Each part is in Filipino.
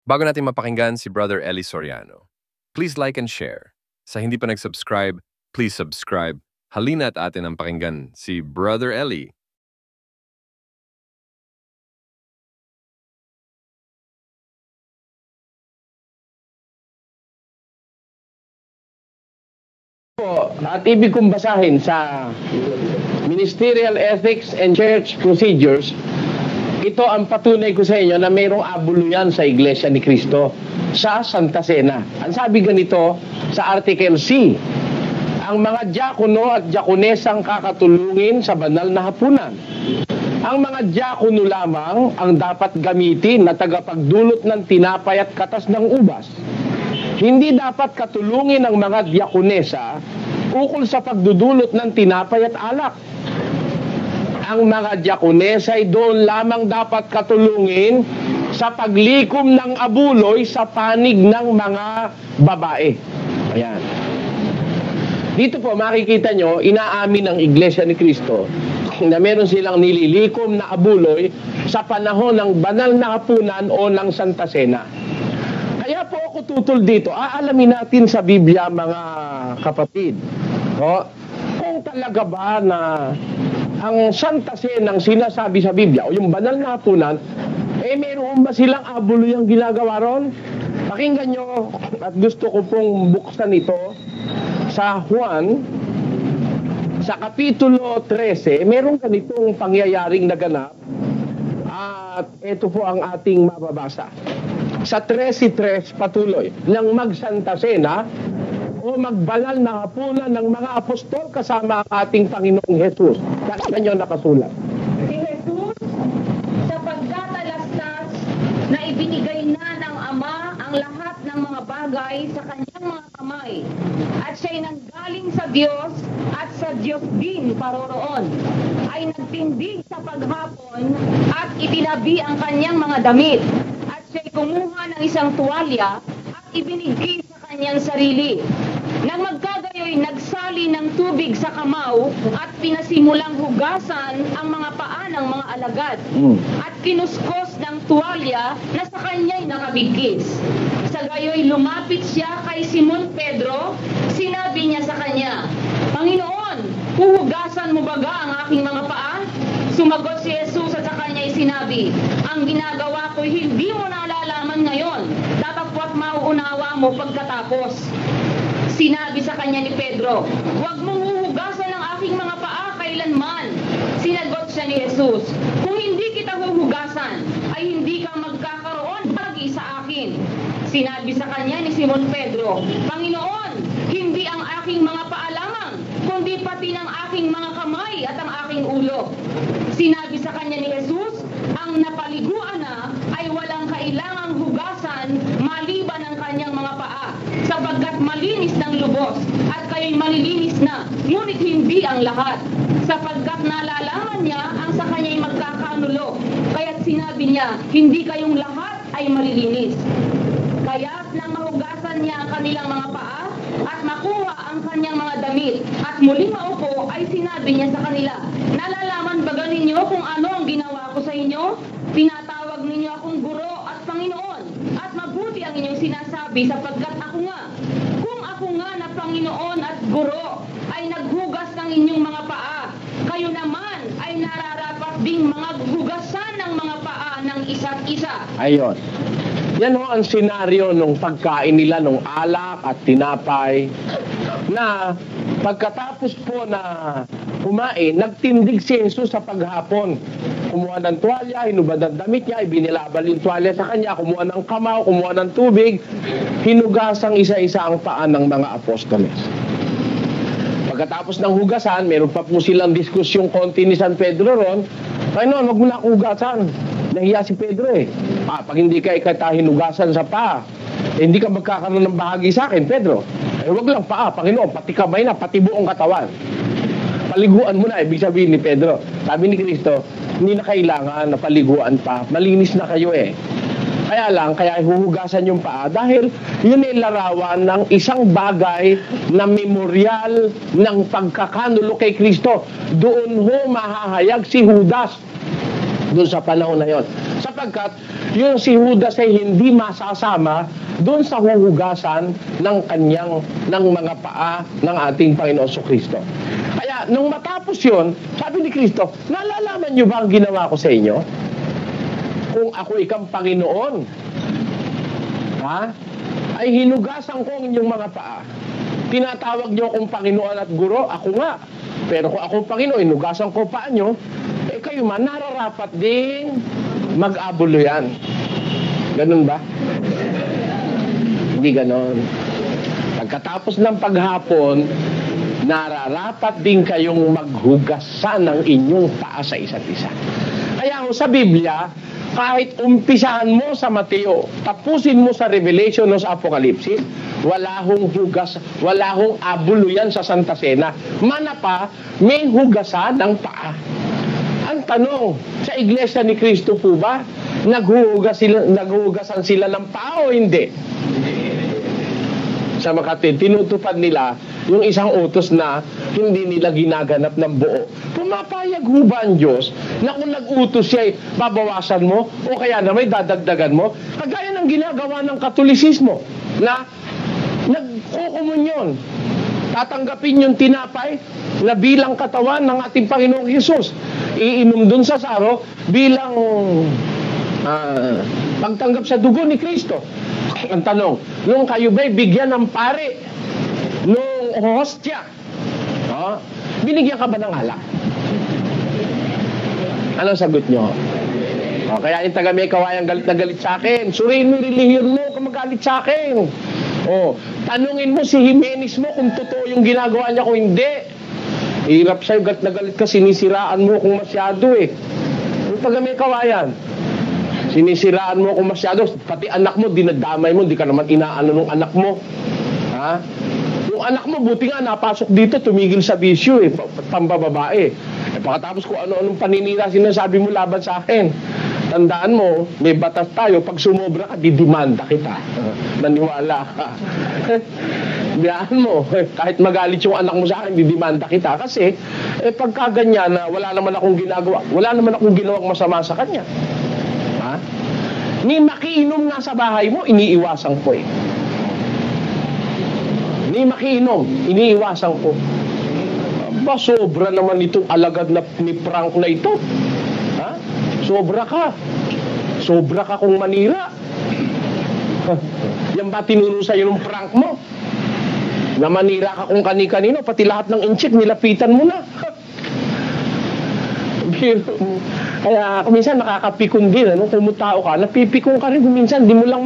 Bago natin mapakinggan si Brother Eli Soriano, please like and share. Sa hindi pa nag-subscribe, please subscribe. Halina at atin ang pakinggan si Brother Eli. At ibig kong basahin sa Ministerial Ethics and Church Procedures, ito ang patunay ko sa inyo na mayroong abuluyan sa Iglesia ni Cristo sa Santa Cena. Ang sabi ganito sa Article C, ang mga diakono at diakonesang kakatulungin sa banal na hapunan. Ang mga diakono lamang ang dapat gamitin na tagapagdulot ng tinapay at katas ng ubas. Hindi dapat katulungin ang mga diakonesa ukol sa pagdudulot ng tinapay at alak. Ang mga diakonesa ay doon lamang dapat katulungin sa paglikom ng abuloy sa panig ng mga babae. Ayan. Dito po makikita nyo, inaamin ng Iglesia ni Cristo na meron silang nililikom na abuloy sa panahon ng banal na hapunan o ng Santa Cena. Kaya po ako tutol dito, aalamin natin sa Biblia mga kapatid, no? Kung talaga ba na ang Santa Cena ang sinasabi sa Biblia o yung banal na hapunan, meron ba silang abuloy ang ginagawa ron? Pakinggan nyo at gusto ko pong buksan ito sa Juan, sa Kapitulo 13, meron ganitong pangyayaring naganap at ito po ang ating mababasa. Sa 13:3 patuloy, nang mag-Santa Cena o magbanal na hapunan ng mga apostol kasama ang ating Panginoong Jesus. Saan nyo nakasulat? Si Jesus, sa pagkatalastas na ibinigay na ng Ama ang lahat ng mga bagay sa kanyang mga kamay, at siya'y nanggaling sa Diyos at sa Diyos din paroroon, ay nagtindig sa paghapon at itinabi ang kanyang mga damit, at siya'y kumuha ng isang tuwalya at ibinigay sa kanyang sarili. Nang magkagayoy, nagsali ng tubig sa kamaw at pinasimulang hugasan ang mga paa ng mga alagad at kinuskos ng tuwalya na sa kanya'y nakabigkis. Sa gayoy, lumapit siya kay Simon Pedro, sinabi niya sa kanya, Panginoon, huhugasan mo baga ang aking mga paa? Sumagot si Jesus at sa kanya'y sinabi, ang ginagawa ko'y hindi mo nalalaman ngayon, datapwat mauunawa mo pagkatapos. Sinabi sa kanya ni Pedro, huwag mong huhugasan ang aking mga paa kailanman. Sinagot siya ni Jesus, kung hindi kita huhugasan, ay hindi ka magkakaroon bagay sa akin. Sinabi sa kanya ni Simon Pedro, Panginoon, hindi ang aking mga paa lamang, kundi pati ng aking mga kamay at ang aking ulo. Sinabi sa kanya ni Jesus, ang napaliguan na ay walang kailangang hugasan maliban ang kanyang mga paa, sapagkat malinis ng lubos at kayo'y malilinis na, ngunit hindi ang lahat, sapagkat nalalaman niya ang sa kanya'y magkakanulo, kaya't sinabi niya, hindi kayong lahat ay malilinis. Kaya't nang mahugasan niya ang kanilang mga paa at makuha ang kanyang mga damit at muling maupo, ay sinabi niya sa kanila, nalalaman ba ninyo kung ano ang ginawa ko sa inyo? Tinatawag ninyo akong guro at Panginoon, at mabuti ang inyong sinasabi, sapagkat ako nga, kung ako nga na Panginoon at guro ay naghugas ng inyong mga paa, kayo naman ay nararapat ding mga hugasan ng mga paa ng isa't isa. Ayon. Yan ho ang senaryo nung pagkain nila nung alak at tinapay, na pagkatapos po na kumain, nagtindig si Jesus sa paghapon. Kumuha ng tuwalya, hinubad ang damit niya, ibinilabal yung tuwalya sa kanya, kumuha ng kamaw, kumuha ng tubig, hinugasang isa-isa ang paa ng mga apostoles. Pagkatapos ng hugasan, meron pa po silang diskusyong konti ni San Pedro ron, Panginoon, wag mo na hugasan. Nahiya si Pedro eh. Pag hindi ka hinugasan sa paa, hindi ka magkakaroon ng bahagi sa akin, Pedro. Wag lang paa, Panginoon, pati kamay na, pati buong katawan. Paliguan mo na, ibig sabihin ni Pedro. Sabi ni Cristo, hindi na kailangan na paliguan pa. Malinis na kayo eh. Kaya lang, kaya huhugasan yung paa dahil yun ay larawan ng isang bagay na memoryal ng pagkakanulo kay Kristo. Doon ho mahahayag si Judas. doon sa panahon na yon. Sapagkat yung si Judas ay hindi masasama doon sa huhugasan ng mga paa ng ating Panginoon Kristo. Kaya nung matapos yon, sabi ni Kristo, nalalaman niyo ba ang ginawa ko sa inyo? Kung ako ikang Panginoon, ay hinugasan ko ang inyong mga paa. Tinatawag niyo akong Panginoon at Guro, ako nga. Pero kung akong Panginoon, hinugasan ko paa niyo, kayo man, nararapat din mag-abulo yan. Ganun ba? Hindi ganon. Pagkatapos ng paghapon, nararapat din kayong maghugasan ng inyong paa sa isa't isa. Kaya sa Biblia, kahit umpisahan mo sa Mateo, tapusin mo sa Revelation o sa Apokalipsis, wala hong hugas, wala hong abulo yan sa Santa Cena. Mana pa, may hugasan ng paa. Ang tanong, sa Iglesia ni Cristo po ba, naghuhugasan sila ng paa o hindi? Sa Makati, tinutupad nila yung isang utos na hindi nila ginaganap ng buo. Pumapayag ho ba ang Diyos na kung nag-utos siya, babawasan mo o kaya na may dadagdagan mo? Kagaya ng ginagawa ng Katolisismo na nagkukumunyon. Tatanggapin yung tinapay na bilang katawan ng ating Panginoong Hesus. Iinom dun sa saro bilang pagtanggap sa dugo ni Kristo. Ang tanong, nung kayo ba'y bigyan ng pare, nung hostya, binigyan ka ba ng alak? Anong sagot nyo? Kaya yung taga may kawayang galit na galit sa akin, suriin mo yung relihiyon mo kung magalit sa akin. Tanungin mo si Jimenez mo kung totoo yung ginagawa niya kung hindi. Hirap sa'yo, galit na galit ka, sinisiraan mo kung masyado Yung taga may kawayan, sinisiraan mo kung masyado, pati anak mo, dinadamay mo, di ka naman inaano ng anak mo. Yung anak mo, buti nga napasok dito, tumigil sa bisyo pambababae. Pagkatapos kung ano-anong paninira sinasabi mo laban sa akin. Tandaan mo, may batas tayo, pag sumobra ka, didimanda kita. Naniwala ka. Biyaan mo, kahit magalit yung anak mo sa akin, didimanda kita. Kasi, pagka ganyan na wala naman akong ginagawa, wala naman akong ginawang masama sa kanya. Ni makiinom nga sa bahay mo, iniiwasan ko Ni makiinom, iniiwasan ko. Sobra naman itong alagad na ni Frank na ito. Sobra ka. Sobra ka kung manira. Yan ba tinuro sa'yo ng Frank mo? Na manira ka kung kani-kanino, pati lahat ng inchik, nilapitan mo na. Kaya minsan nakakapikon din, kung tao ka, napipikon ka rin kung minsan, di mo lang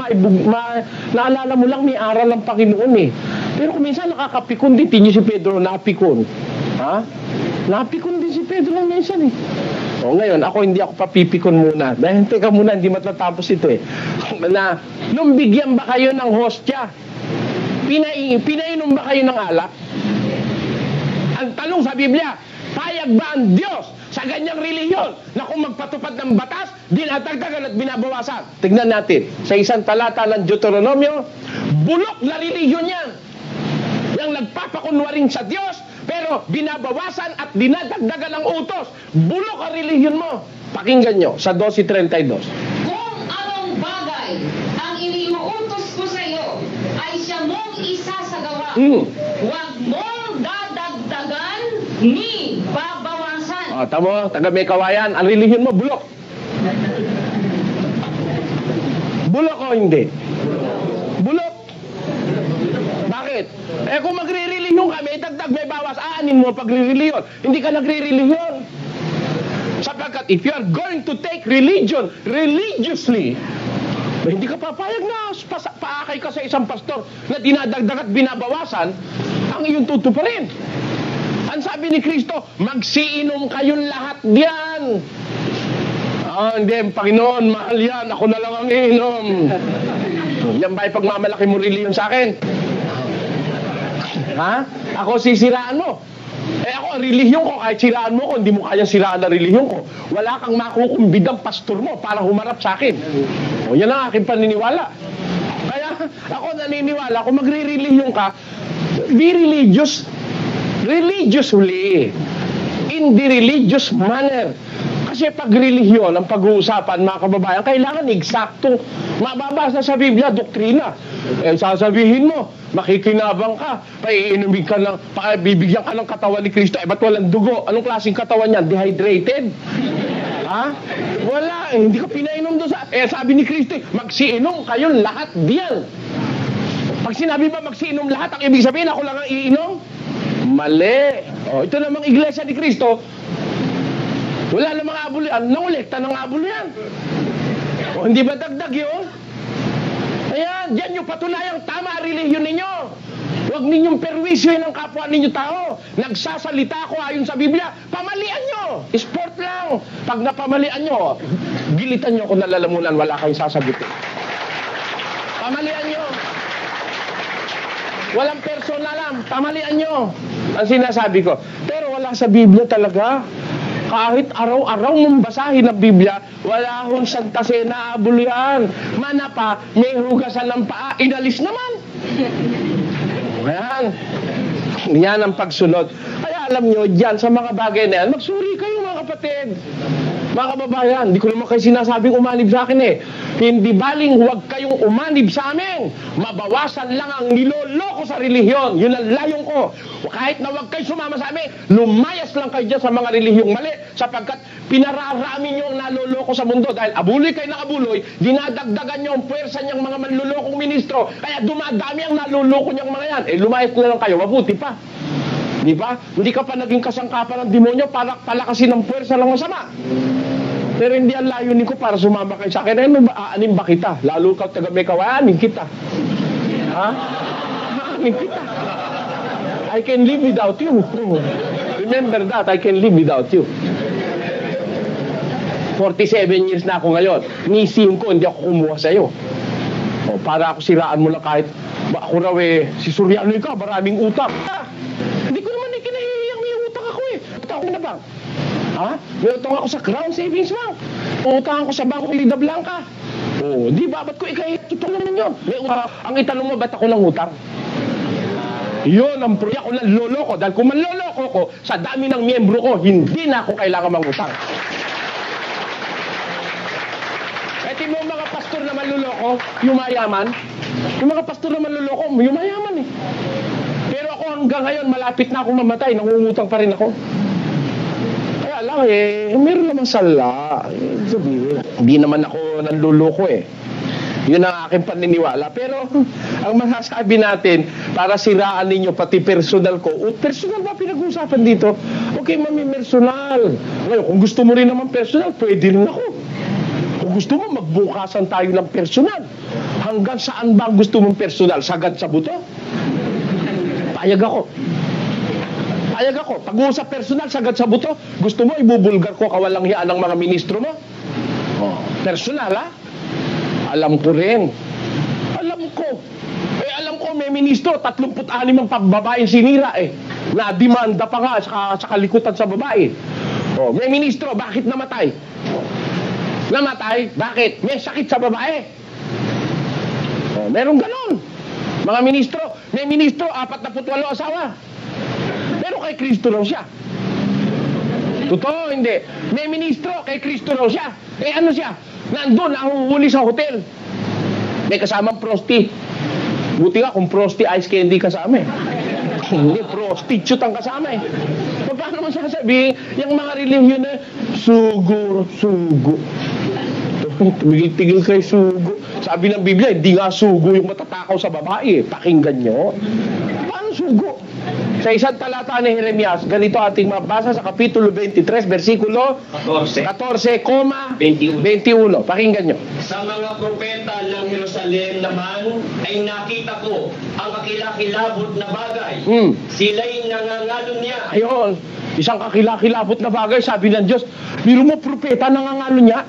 naalala mo lang may aral ng Panginoon Pero kung minsan nakakapikon din, tinyo si Pedro napikon. Napikon din si Pedro lang minsan ngayon, hindi ako papipikon muna. Dahil teka muna, hindi matatapos ito Na, nung bigyan ba kayo ng hostya, pinainom ba kayo ng alak? Ang tanong sa Biblia, payag ba ang Diyos sa ganyang relihiyon na kung magpatupad ng batas, dinadagdagan at binabawasan? Tignan natin, sa isang talata ng Deuteronomio, bulok na relihiyon yan. Yang nagpapakunwaring sa Diyos, pero binabawasan at dinadagdagan ang utos. Bulok ang relihiyon mo. Pakinggan nyo sa 12:32. Kung anong bagay ang iniuutos ko sa iyo ay siya mong isasagawa, huwag mong dadagdagan ni babawasan. Tamo, taga may kawayan, ang relihiyon mo, bulok. Bulok o hindi? Bulok. Bakit? Kung magre-relihiyon ka, may dagdag, may bawas, aanin mo pagre-relihiyon. Hindi ka nagre-relihiyon. Sapagkat if you are going to take religion religiously, hindi ka papayag na paakay ka sa isang pastor na dinadagdag at binabawasan, ang iyong tutuparin. Ang sabi ni Kristo, magsiinom kayong lahat diyan. Hindi, Panginoon, mahal yan. Ako na lang ang iinom. Yan ba pagmamalaki mo relihiyon sa akin? Ako sisiraan mo. Ako, ang relihiyon ko, kahit siraan mo ko, hindi mo kaya siraan ang relihiyon ko. Wala kang makukumbidang pastor mo para humarap sa akin. Yan ang aking paniniwala. Kaya ako naniniwala, kung magre-relihiyon ka, be religious religiously, in the religious manner. Kasi pag relihiyon ang pag-uusapan, mga kababayan, kailangan eksaktong mababasa sa Biblia, doktrina. Eh, sasabihin mo, makikinabang ka, paiinumin ka ng, bibigyan ka ng katawan ni Kristo, eh, ba't walang dugo? Anong klaseng katawan yan? Dehydrated? Ha? Wala, eh, hindi ka pinainom doon sa... Eh, sabi ni Kristo, magsiinom kayo lahat diyan. Pag sinabi ba magsiinom lahat, ang ibig sabihin, ako lang ang iinom? Mali. O, ito namang iglesia ni Kristo, wala namang abulo yan, nangolekta ng abulo yan. O, hindi ba dagdag yun? Ayan, yan yung patunayang tama ang relihiyon ninyo. Huwag ninyong perwisyohin ang kapwa ninyo tao. Nagsasalita ako ayon sa Biblia, pamalian nyo. Sport lang. Pag napamalian nyo, gilitan nyo kung nalalamunan, wala kayong sasagutin. Pamalian nyo. Walang personalan, pamalian nyo. Ang sinasabi ko. Pero wala sa Biblia talaga. Kahit araw-araw mong basahin ang Biblia, wala akong Santa Cena abuluhan. Mana pa, may hugasan ng paa, inalis naman. Ayan. Yan ang pagsunod. Kaya alam nyo, dyan sa mga bagay na yan, magsuri kayo mga kapatid. Mga kababayan, hindi ko naman kayo sinasabing umanib sa akin eh. Hindi baling huwag kayong umanib sa amin. Mabawasan lang ang niloloko sa relihiyon. Yun ang layong ko. Kahit na huwag kayo sumama sa amin, lumayas lang kayo dyan sa mga relihiyong mali. Sapagkat pinararami nyo ang naloloko sa mundo. Dahil abuloy kayo ng abuloy, dinadagdagan nyo ang puwersa niyang mga manlolokong ministro. Kaya dumadami ang naloloko niyang mga yan. Eh lumayas na lang kayo, mabuti pa. Di ba? Hindi ka pa naging kasangkapan ng demonyo para palakasin ng puwersa ng masama. Pero hindi ang layunin ko para sumama kayo sa akin. Ano ba, aanin ba kita? Lalo ka taga may kawayanin kita. Ha? Aanin kita. I can live without you. Remember that, I can live without you. 47 years na ako ngayon. Ni 5, hindi ako kumuha sa'yo. O, para ako siraan mo lang kahit ako raw eh, si Soriano ka, maraming utang. Hindi ko naman kinahihiyang may utang ako eh. Utang ko na ba? Ha? May utang ako sa Crown Savings Bank. Utang ako sa Bangko Lida Blanca. Oh, di ba? Ba't ko ikahitutang naman yun? May utang. Ang itanong mo, ba't ako ng utang? Yun ang proya ko ng loloko. Dahil kung manloloko ko, sa dami ng miyembro ko, hindi na ako kailangan mangutang. Ito mo mga pastor na manloloko, yumayaman. Yung mga pastor na manloloko, yumayaman eh. Pero ako hanggang ngayon, malapit na akong mamatay, nangungutang pa rin ako. Kaya lang eh, meron naman sala. Hindi naman ako nanloloko eh. Yun ang aking paniniwala. Pero ang masasabi natin, para siraan ninyo pati personal ko, personal ba pinag-uusapan dito? Okay, mami, personal. Ngayon, kung gusto mo rin naman personal, pwede rin ako. Kung gusto mo, magbukasan tayo ng personal. Hanggang saan ba gusto mong personal? Sagad sa buto? Payag ako. Payag ako. Pag-uusap personal, sagad sa buto. Gusto mo, ibubulgar ko kawalang hiyaan ng mga ministro mo? Oh, personal, ha? Alam ko rin. Alam ko. Eh, alam ko may ministro, 36 ang babaeng sinira eh. Na demanda pa nga sa kalikutan sa babae. Oh, may ministro, bakit namatay? Namatay? Bakit? May sakit sa babae. Oh, merong ganon. Mga ministro, may ministro, 48 asawa. Pero kay Kristo raw siya. Totoo, hindi. May ministro, kay Kristo raw siya. Eh ano siya? Nandun, nahuhuli sa hotel. May kasamang prosti. Buti nga kung prosti ice candy kasama eh. Hindi, prostitute ang kasama eh. Paano naman sasabihin, yung mga relihiyon na, sugo. Tumigil-tigil kay sugo. Sabi ng Biblia, hindi nga sugo yung matatakaw sa babae eh. Pakinggan nyo. Paano sugo? Sa isang talata ni Jeremias, ganito ating mabasa sa Kapitulo 23, versikulo 14,21. Pakinggan nyo. Sa mga propeta ng Jerusalem naman ay nakita ko ang kakilakilabot na bagay. Sila'y nangangalon niya. Ayun, isang kakilakilabot na bagay, sabi ng Diyos. Biro mo, propeta, nangangalon niya.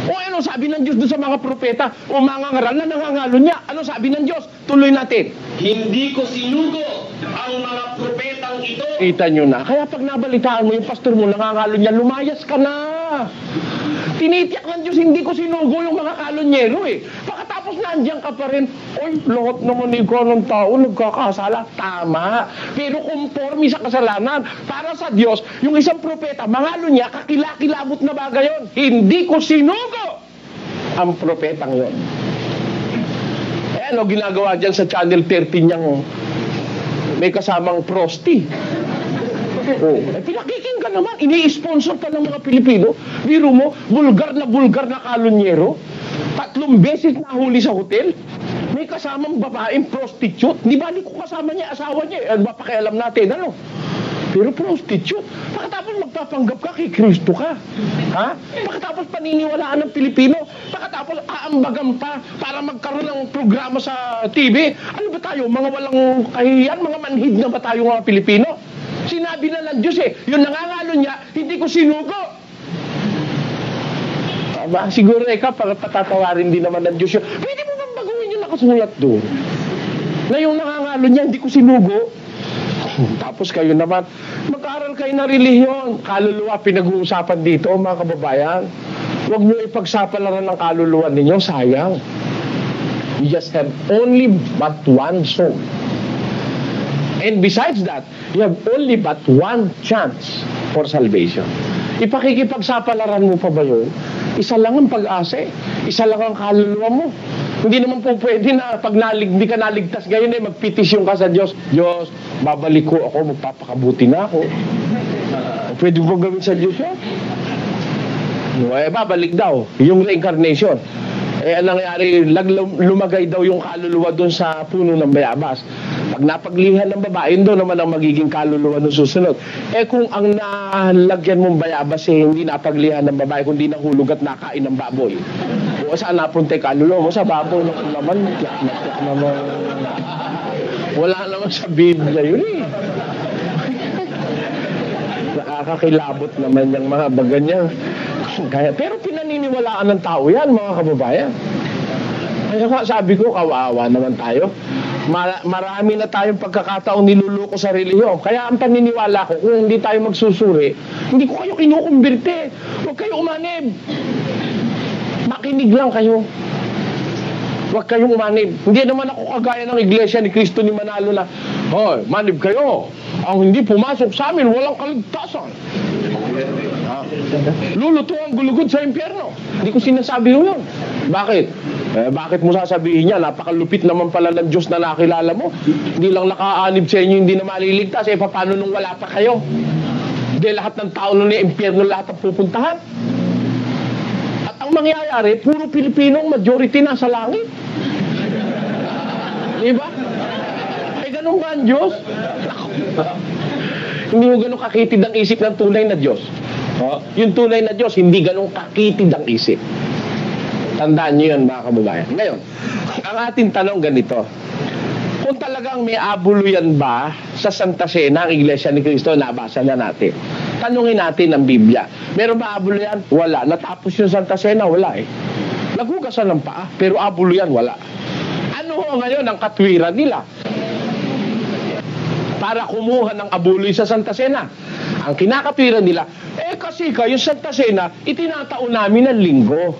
O ano sabi ng Diyos doon sa mga propeta o mga ngaral na nangangalo niya? Ano sabi ng Diyos? Tuloy natin. Hindi ko sinugo ang mga propetang ito. Kita nyo na. Kaya pag nabalitaan mo yung pastor mo nangangalo niya, lumayas ka na. Tinitiyak ng Diyos, hindi ko sinugo yung mga kalonyero eh. Pagkatapos Tapos nandiyan ka pa rin, oy, lahat naman ikaw ng tao nagkakasala. Tama. Pero conforme sa kasalanan, para sa Diyos, yung isang propeta, mangalo niya, kakilakilabot na bagay yun. Hindi ko sinugo ang propetang yun. Eh, ano ginagawa dyan sa Channel 13 niyang may kasamang prosti? Oh, eh, pinakikinggan naman, ini-sponsor pa ng mga Pilipino. Biro mo, bulgar na kalunyero. 3 beses nahuli sa hotel. May kasamang babaeng prostitute. Di ba ko kasama niya, asawa niya. Ano ba pakialam natin, ano? Pero prostitute. Pagkatapos magpapanggap ka, kay Kristo ka. Ha? Pagkatapos paniniwalaan ng Pilipino. Pagkatapos aambagan pa para magkaroon ng programa sa TV. Ano ba tayo? Mga walang kahiyan? Mga manhid na ba tayo mga Pilipino? Sinabi na ng Diyos eh. Yung nangangalo niya, hindi ko sinugo. Siguro patatawarin din naman ng Diyos yun. Pwede mo bang baguhin yung nakasulat doon? Na yung nangangalo niya, hindi ko sinugo. Tapos kayo naman, mag-aral kayo na relihiyon. Kaluluwa, pinag-uusapan dito, mga kababayan. Huwag niyo ipagsapalaran ng kaluluwa ninyo, sayang. You just have only but one soul. And besides that, you have only but one chance for salvation. Ipakikipagsapalaran mo pa ba yun? Isa lang ang pag-asa eh. Isa lang ang kaluluwa mo. Hindi naman po pwede na pag hindi ka naligtas ngayon eh, magpetisyon ka sa Diyos. Diyos, babalik ko ako, magpapakabuti na ako. Pwede mo gawin sa Diyos yun? Eh, babalik daw. Yung reincarnation. Eh, anong nangyari, lumagay daw yung kaluluwa doon sa puno ng bayabas. Pag napaglihan ng babae, doon naman ang magiging kaluluwa ng susunod. Eh, kung ang nalagyan mong bayabas, eh, hindi napaglihan ng babae, kundi nahulog at nakain ng baboy. O saan napunta yung kaluluwa mo? Sa baboy naman, naman. Wala naman sa Biblia yun eh. Nakakakilabot naman yung mga baganyan. Pero pinaniniwalaan ng tao yan, mga kababayan. Kaya nga sabi ko, kawawa naman tayo. Marami na tayong pagkakataong niluluko sa relihiyon. Kaya ang paniniwala ko, kung hindi tayo magsusuri, hindi ko kayo kinukumbirte. Huwag kayo umanib. Makinig lang kayo. Huwag kayong umanib. Hindi naman ako kagaya ng Iglesia ni Cristo ni Manalo na, hoy, manib kayo. Ang hindi pumasok sa amin, walang kaligtasan. Luluto ang gulugod sa impyerno. Hindi ko sinasabi yun. Bakit? Bakit mo sasabihin niya? Napakalupit naman pala ng Diyos na nakilala mo. Hindi lang nakaanib sa inyo, hindi na maliligtas. Eh, paano nung wala pa kayo? Hindi lahat ng tao nung impyerno lahat ang pupuntahan. At ang mangyayari, puro Pilipinong majority na sa langit. Diba? Ay, ganun ba ang Diyos? Hindi mo ganun kakitid ang isip ng tunay na Diyos. Yung tunay na Diyos, hindi ganun kakitid ang isip. Tandaan nyo yun, mga kababayan. Ngayon, ang ating tanong ganito. Kung talagang may abuluyan ba sa Santa Cena, ang Iglesia ni Cristo, nabasa na natin. Tanungin natin ang Biblia. Meron ba abuluyan? Wala. Natapos yung Santa Cena? Wala eh. Nagugasan ng paa, pero abuluyan? Wala. Ano ho ngayon ang katwiran nila para kumuha ng abuloy sa Santa Cena? Ang kinakatwiran nila, kasi yung Santa Cena, itinataon namin ng linggo.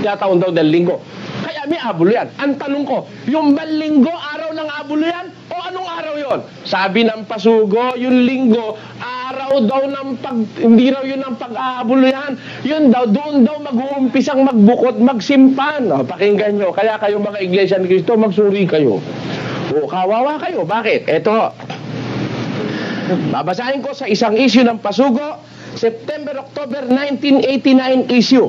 Tinataon daw ng linggo. Kaya may abuluyan. Ang tanong ko, yung bang linggo, araw ng abuluyan? O anong araw yon? Sabi ng pasugo, yung linggo, araw daw ng hindi raw yun ang pag-aabuluyan. Yun daw, doon daw mag-uumpisang magbukod, magsimpan. Pakinggan nyo. Kaya kayo mga Iglesia ni Cristo, magsuri kayo. O kawawa kayo. Bakit? Eto. Babasahin ko sa isang issue ng pasugo, September-October 1989 issue.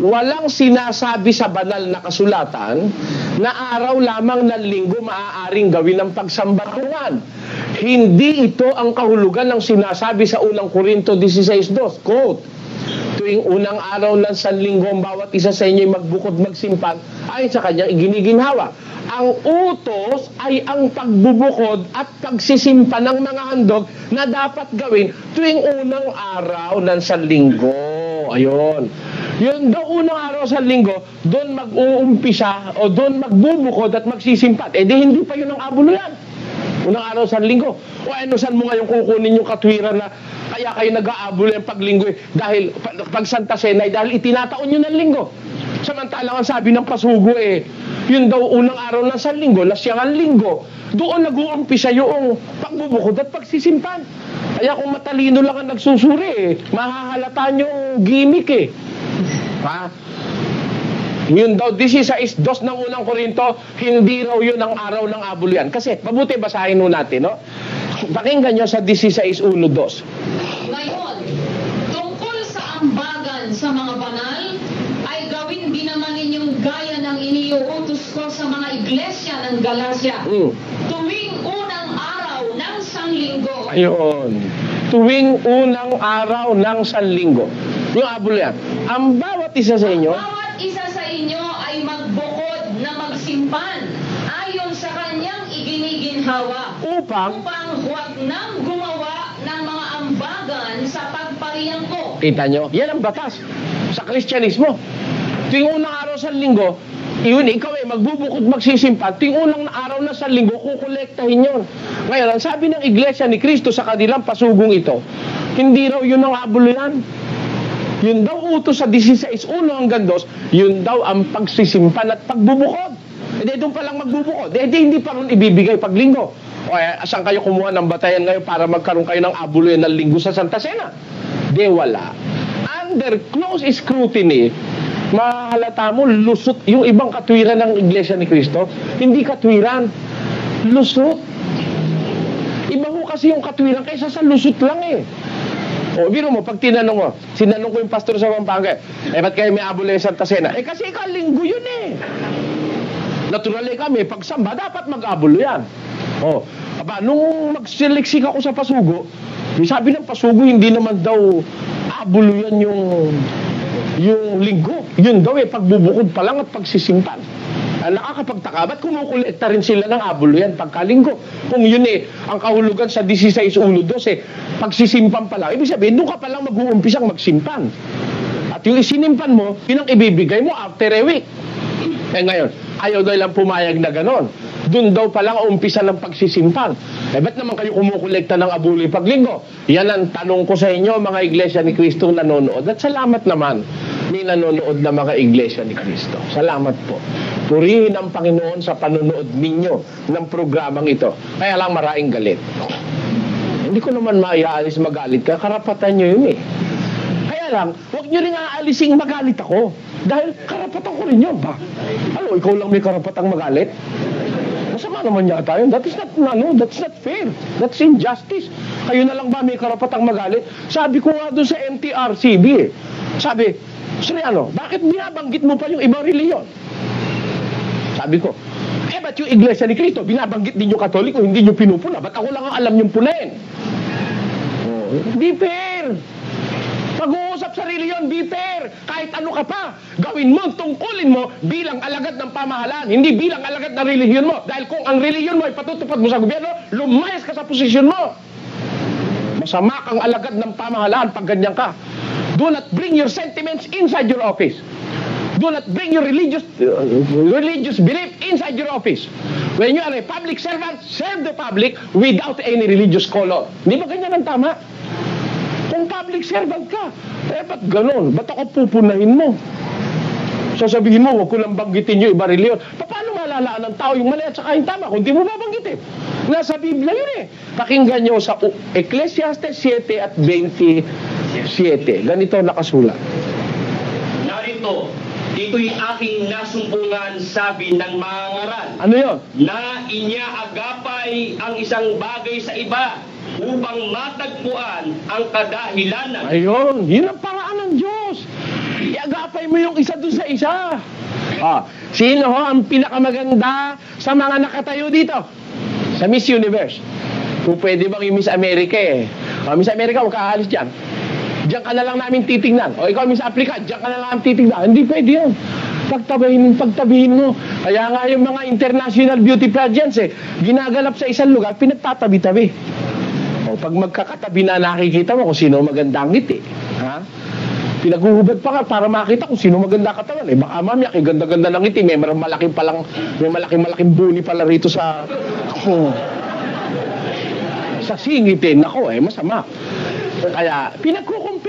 Walang sinasabi sa banal na kasulatan na araw lamang ng linggo maaaring gawin ng pagsambatungan. Hindi ito ang kahulugan ng sinasabi sa unang Korinto 16:2. Quote, tuwing unang araw ng sanlinggo ang bawat isa sa inyo magbukod magsimpan ayon sa kanyang iginiginhawa. Ang utos ay ang pagbubukod at pagsisimpan ng mga handog na dapat gawin tuwing unang araw ng sanlinggo. Ayun. Yun daw unang araw sa linggo, doon mag-uumpisa o doon magbubukod at magsisimpat. Di hindi pa yun ang abuluyan. Unang araw sa linggo. O ano, saan mo ngayon kukunin yung katwiran na kaya kayo nag-aabulo yung paglinggo dahil pag Santa Cena dahil itinataon nyo ng linggo. Samantalang ang sabi ng pasugo yun daw unang araw ng Sanlinggo, Lasyang Linggo, doon nag-uumpisa yung pagbubukod at pagsisimpan. Kaya kung matalino lang ang nagsusuri, mahahalata yung gimmick Ha? Yun daw, 16:2 ng unang Korinto, hindi raw yun ang araw ng abuluyan. Kasi, mabuti basahin nun natin, no? Pakinggan nyo sa 16:1-2. Ngayon, tungkol sa ambagan sa mga banal, ay gawin din naman ninyong gaya ng iniuutos ko sa mga iglesia ng Galacia. Tuwing unang araw ng Sanlinggo. Ayun. Tuwing unang araw ng Sanlinggo. Yung abuluyan. Ang bawat isa sa inyo, Bawat isa sa inyo ay magbukod na magsimpan ayon sa kanyang iginiginhawa upang, huwag nang gumawa ng mga ambagan sa pagpariyan ko. kita nyo, yan ang batas sa Kristyanismo. Tuwing unang araw sa linggo, ikaw magbubukod, magsisimpan. Tuwing unang araw na sa linggo, kukolektahin yun. Ngayon, ang sabi ng Iglesia ni Cristo sa kanilang pasugong ito, hindi raw yun ang abuluyan. Yun daw utos sa 16:1-2, yun daw ang pagsisimpan at pagbubukod. Doon pa lang magbubukod. Hindi pa rin ibibigay pag linggo. O saan kayo kumuha ng batayan ngayon para magkaroon kayo ng abuluyan ng linggo sa Santa Cena? Wala. Under close scrutiny, mahalata mo, lusot. Yung ibang katwiran ng Iglesia ni Cristo, hindi katwiran. Lusot. Iba ho kasi yung katwiran kaysa sa lusot lang O, biro mo, pag sinanong ko yung pastor sa Pampanga, ba't kayo may abuluyan sa Santa Cena? Kasi linggo yun Naturally kami, pag samba, dapat mag-abuluyan. Nung magsiliksik ako sa pasugo, sabi ng pasugo, hindi naman daw abuluyan yung linggo. Yun daw pagbubukod pa lang at pagsisimpan. Nakakapagtaka, ba't kumukolekta rin sila ng abuluyan pagkalinggo? Kung yun ang kahulugan sa 16:1-2, pagsisimpan pa lang. Ibig sabihin, doon ka pa lang mag-uumpisang magsimpan. At yung isinimpan mo, yun ang ibibigay mo after a week. Ngayon, ayaw daw lang pumayag na ganon. Doon daw pa lang umpisa ng pagsisimpan. Ba't naman kayo kumukolekta ng abuluy paglinggo? Yan ang tanong ko sa inyo, mga Iglesia ni Cristo nanonood. At salamat naman, may nanonood na mga Iglesia ni Cristo. Salamat po. Purihin ang Panginoon sa panonood ninyo ng programang ito. Kaya lang maraming galit. Hindi ko naman maiaalis magalit ka. Karapatan nyo yun Kaya lang, huwag nyo rin aalising magalit ako. Dahil karapatan ko rin yun ba? Ikaw lang may karapatang magalit? Masama naman yata yun. That's not fair. That's injustice. Kayo na lang ba may karapatang magalit? Sabi ko nga doon sa MTRCB Sabi, Soriano, bakit binabanggit mo pa yung ibang reliyon? Sabi ko, ba't yung Iglesia ni Cristo, binabanggit din yung Katoliko, hindi nyo pinupuna? Ba't ako lang ang alam yung punain? Hindi fair. Pag-uusap sa reliyon, be fair. Kahit ano ka pa, gawin mo, tungkulin mo bilang alagad ng pamahalaan, hindi bilang alagad ng reliyon mo. Dahil kung ang reliyon mo ay patutupad mo sa gobyerno, lumayas ka sa posisyon mo. Masama kang alagad ng pamahalaan pag ganyan ka. Do not bring your sentiments inside your office. Do not bring your religious belief inside your office. When you are a public servant, serve the public without any religious color. Hindi ba ganyan ang tama? Kung public servant ka, ba't ganon? Ba't ako pupunahin mo? Sasabihin mo, huwag ko lang banggitin yung iba reliyon. Paano malalaan ng tao yung mali at saka yung tama kung di mo babanggitin? Nasa Biblia yun Pakinggan nyo sa Ecclesiastes 7 at 27. Ganito nakasulat. Narito, dito'y aking nasumpungan, sabi ng mga ngaral. Ano yun? Na inyaagapay ang isang bagay sa iba upang matagpuan ang kadahilanan. Ayun, yun ang paraan ng Diyos. Iagapay mo yung isa doon sa isa. Sino ang pinakamaganda sa mga nakatayo dito? Sa Miss Universe. Kung pwede bang yung Miss America Miss America, huwag ka aalis dyan. Diyan ka na lang namin titignan. O ikaw, Miss Africa, diyan ka na lang namin titignan. Hindi pwede yun. Pagtabihin mo. Kaya nga yung mga international beauty pageants ginaganap sa isang lugar, pinagtatabi-tabi. O pag magkakatabi na nakikita mo kung sino maganda ang ngiti. Pinaguhubad pa ka para makita kung sino maganda katawan. Baka mamaya, kay ganda-ganda ng ngiti, may malaking buni pala rito sa singitin. Nako, masama. Kaya, pinagkukumpare.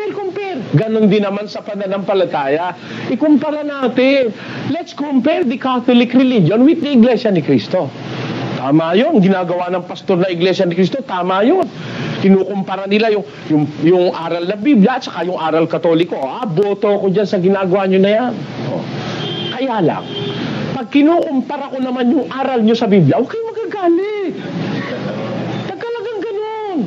Ganon din naman sa pananampalataya. Ikumpara natin. Let's compare the Catholic religion with the Iglesia ni Cristo. Tama yun. Ginagawa ng pastor na Iglesia ni Cristo, tama yun. Kinukumpara nila yung aral na Biblia at saka yung aral Katoliko. Boto ko dyan sa ginagawa nyo na yan. Kaya lang, pag kinukumpara ko naman yung aral nyo sa Biblia, huwag kayong magagalit. Talagang ganun.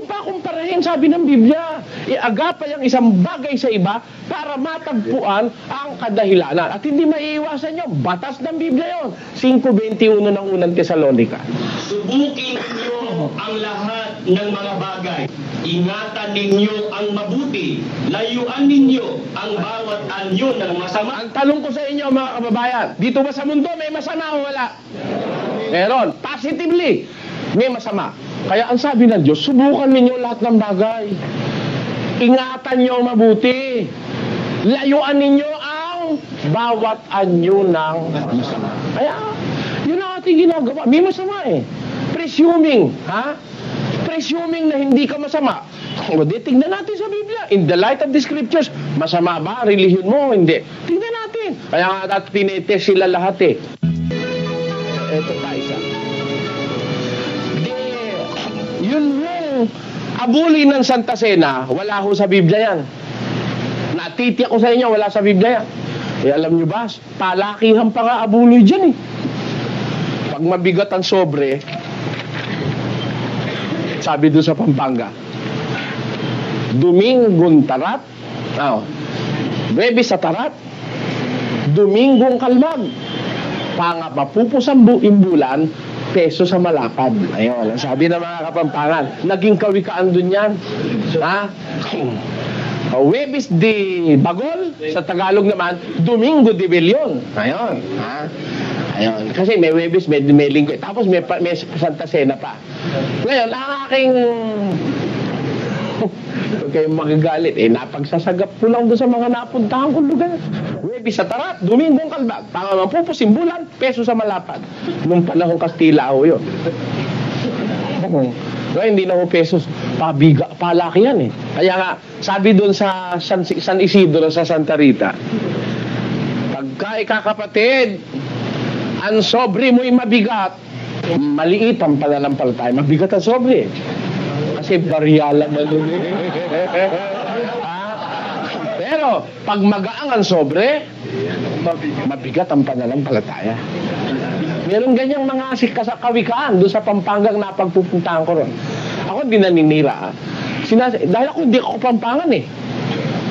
Pagkumparahin, sabi ng Biblia, iagapay ang isang bagay sa iba para matagpuan ang kadahilanan. At hindi maiiwasan yun. Batas ng Biblia yun. 5:21 ng unang Tesalonica. Subukin ninyo ang lahat ng mga bagay. Ingatan ninyo ang mabuti. Layuan ninyo ang bawat anyo ng masama. Ang tanong ko sa inyo, mga kababayan, dito ba sa mundo may masama o wala? Meron. Positively, may masama. Kaya ang sabi ng Diyos, subukan ninyo lahat ng bagay. Ingatan nyo ang mabuti. Layuan ninyo ang bawat anyo ng masama. Kaya, yun ang ating ginagawa. May masama eh. Presuming, Presuming na hindi ka masama. O di, tingnan natin sa Biblia. In the light of the scriptures, masama ba? Religion mo? Hindi. Tingnan natin. Kaya nga tinetest sila lahat eh. Ito pa isa. Yun yung abuli ng Santa Cena, wala ho sa Biblia yan. Natitiyak ko sa inyo, wala sa Biblia yan. Alam nyo ba, palakihan pa nga abuli dyan eh. Pag mabigat ang sobre, sabi doon sa Pampanga, Dumingong tarat, Webes sa tarat, Dumingong kalmag, pangapapupusan imbulan, peso sa malapad. Ayun, sabi ng mga Kapampangan, naging kawikaan dun yan. Webes de Bagol, sa Tagalog naman, Domingo de Belion. Ayun, Ayun, kasi may Webes, may Linggo, tapos may Santa Cena pa. Ngayon, ang aking huwag kayong magagalit. Napagsasagap ko lang doon sa mga napuntahan kong lugar. Webes sa tarat, Dumingong kalbag, pangamampupusimbulan, peso sa malapad. Nung panahong Kastila ho yun. Kaya hindi na ho pesos, palaki yan eh. Kaya nga, sabi doon sa San Isidro sa Santa Rita, pagka ikakapatid, ang sobre mo'y mabigat, maliit ang pananampalataya. Mabigat ang sobre. Kasi baryalan na doon. Pero, pag magaang ang sobre, mabigat ang pananampalataya. Meron ganyang mga kawikaan doon sa Pampangang napagpupuntahan ko ron. Ako hindi naninira. Dahil ako hindi ako Kapampangan eh.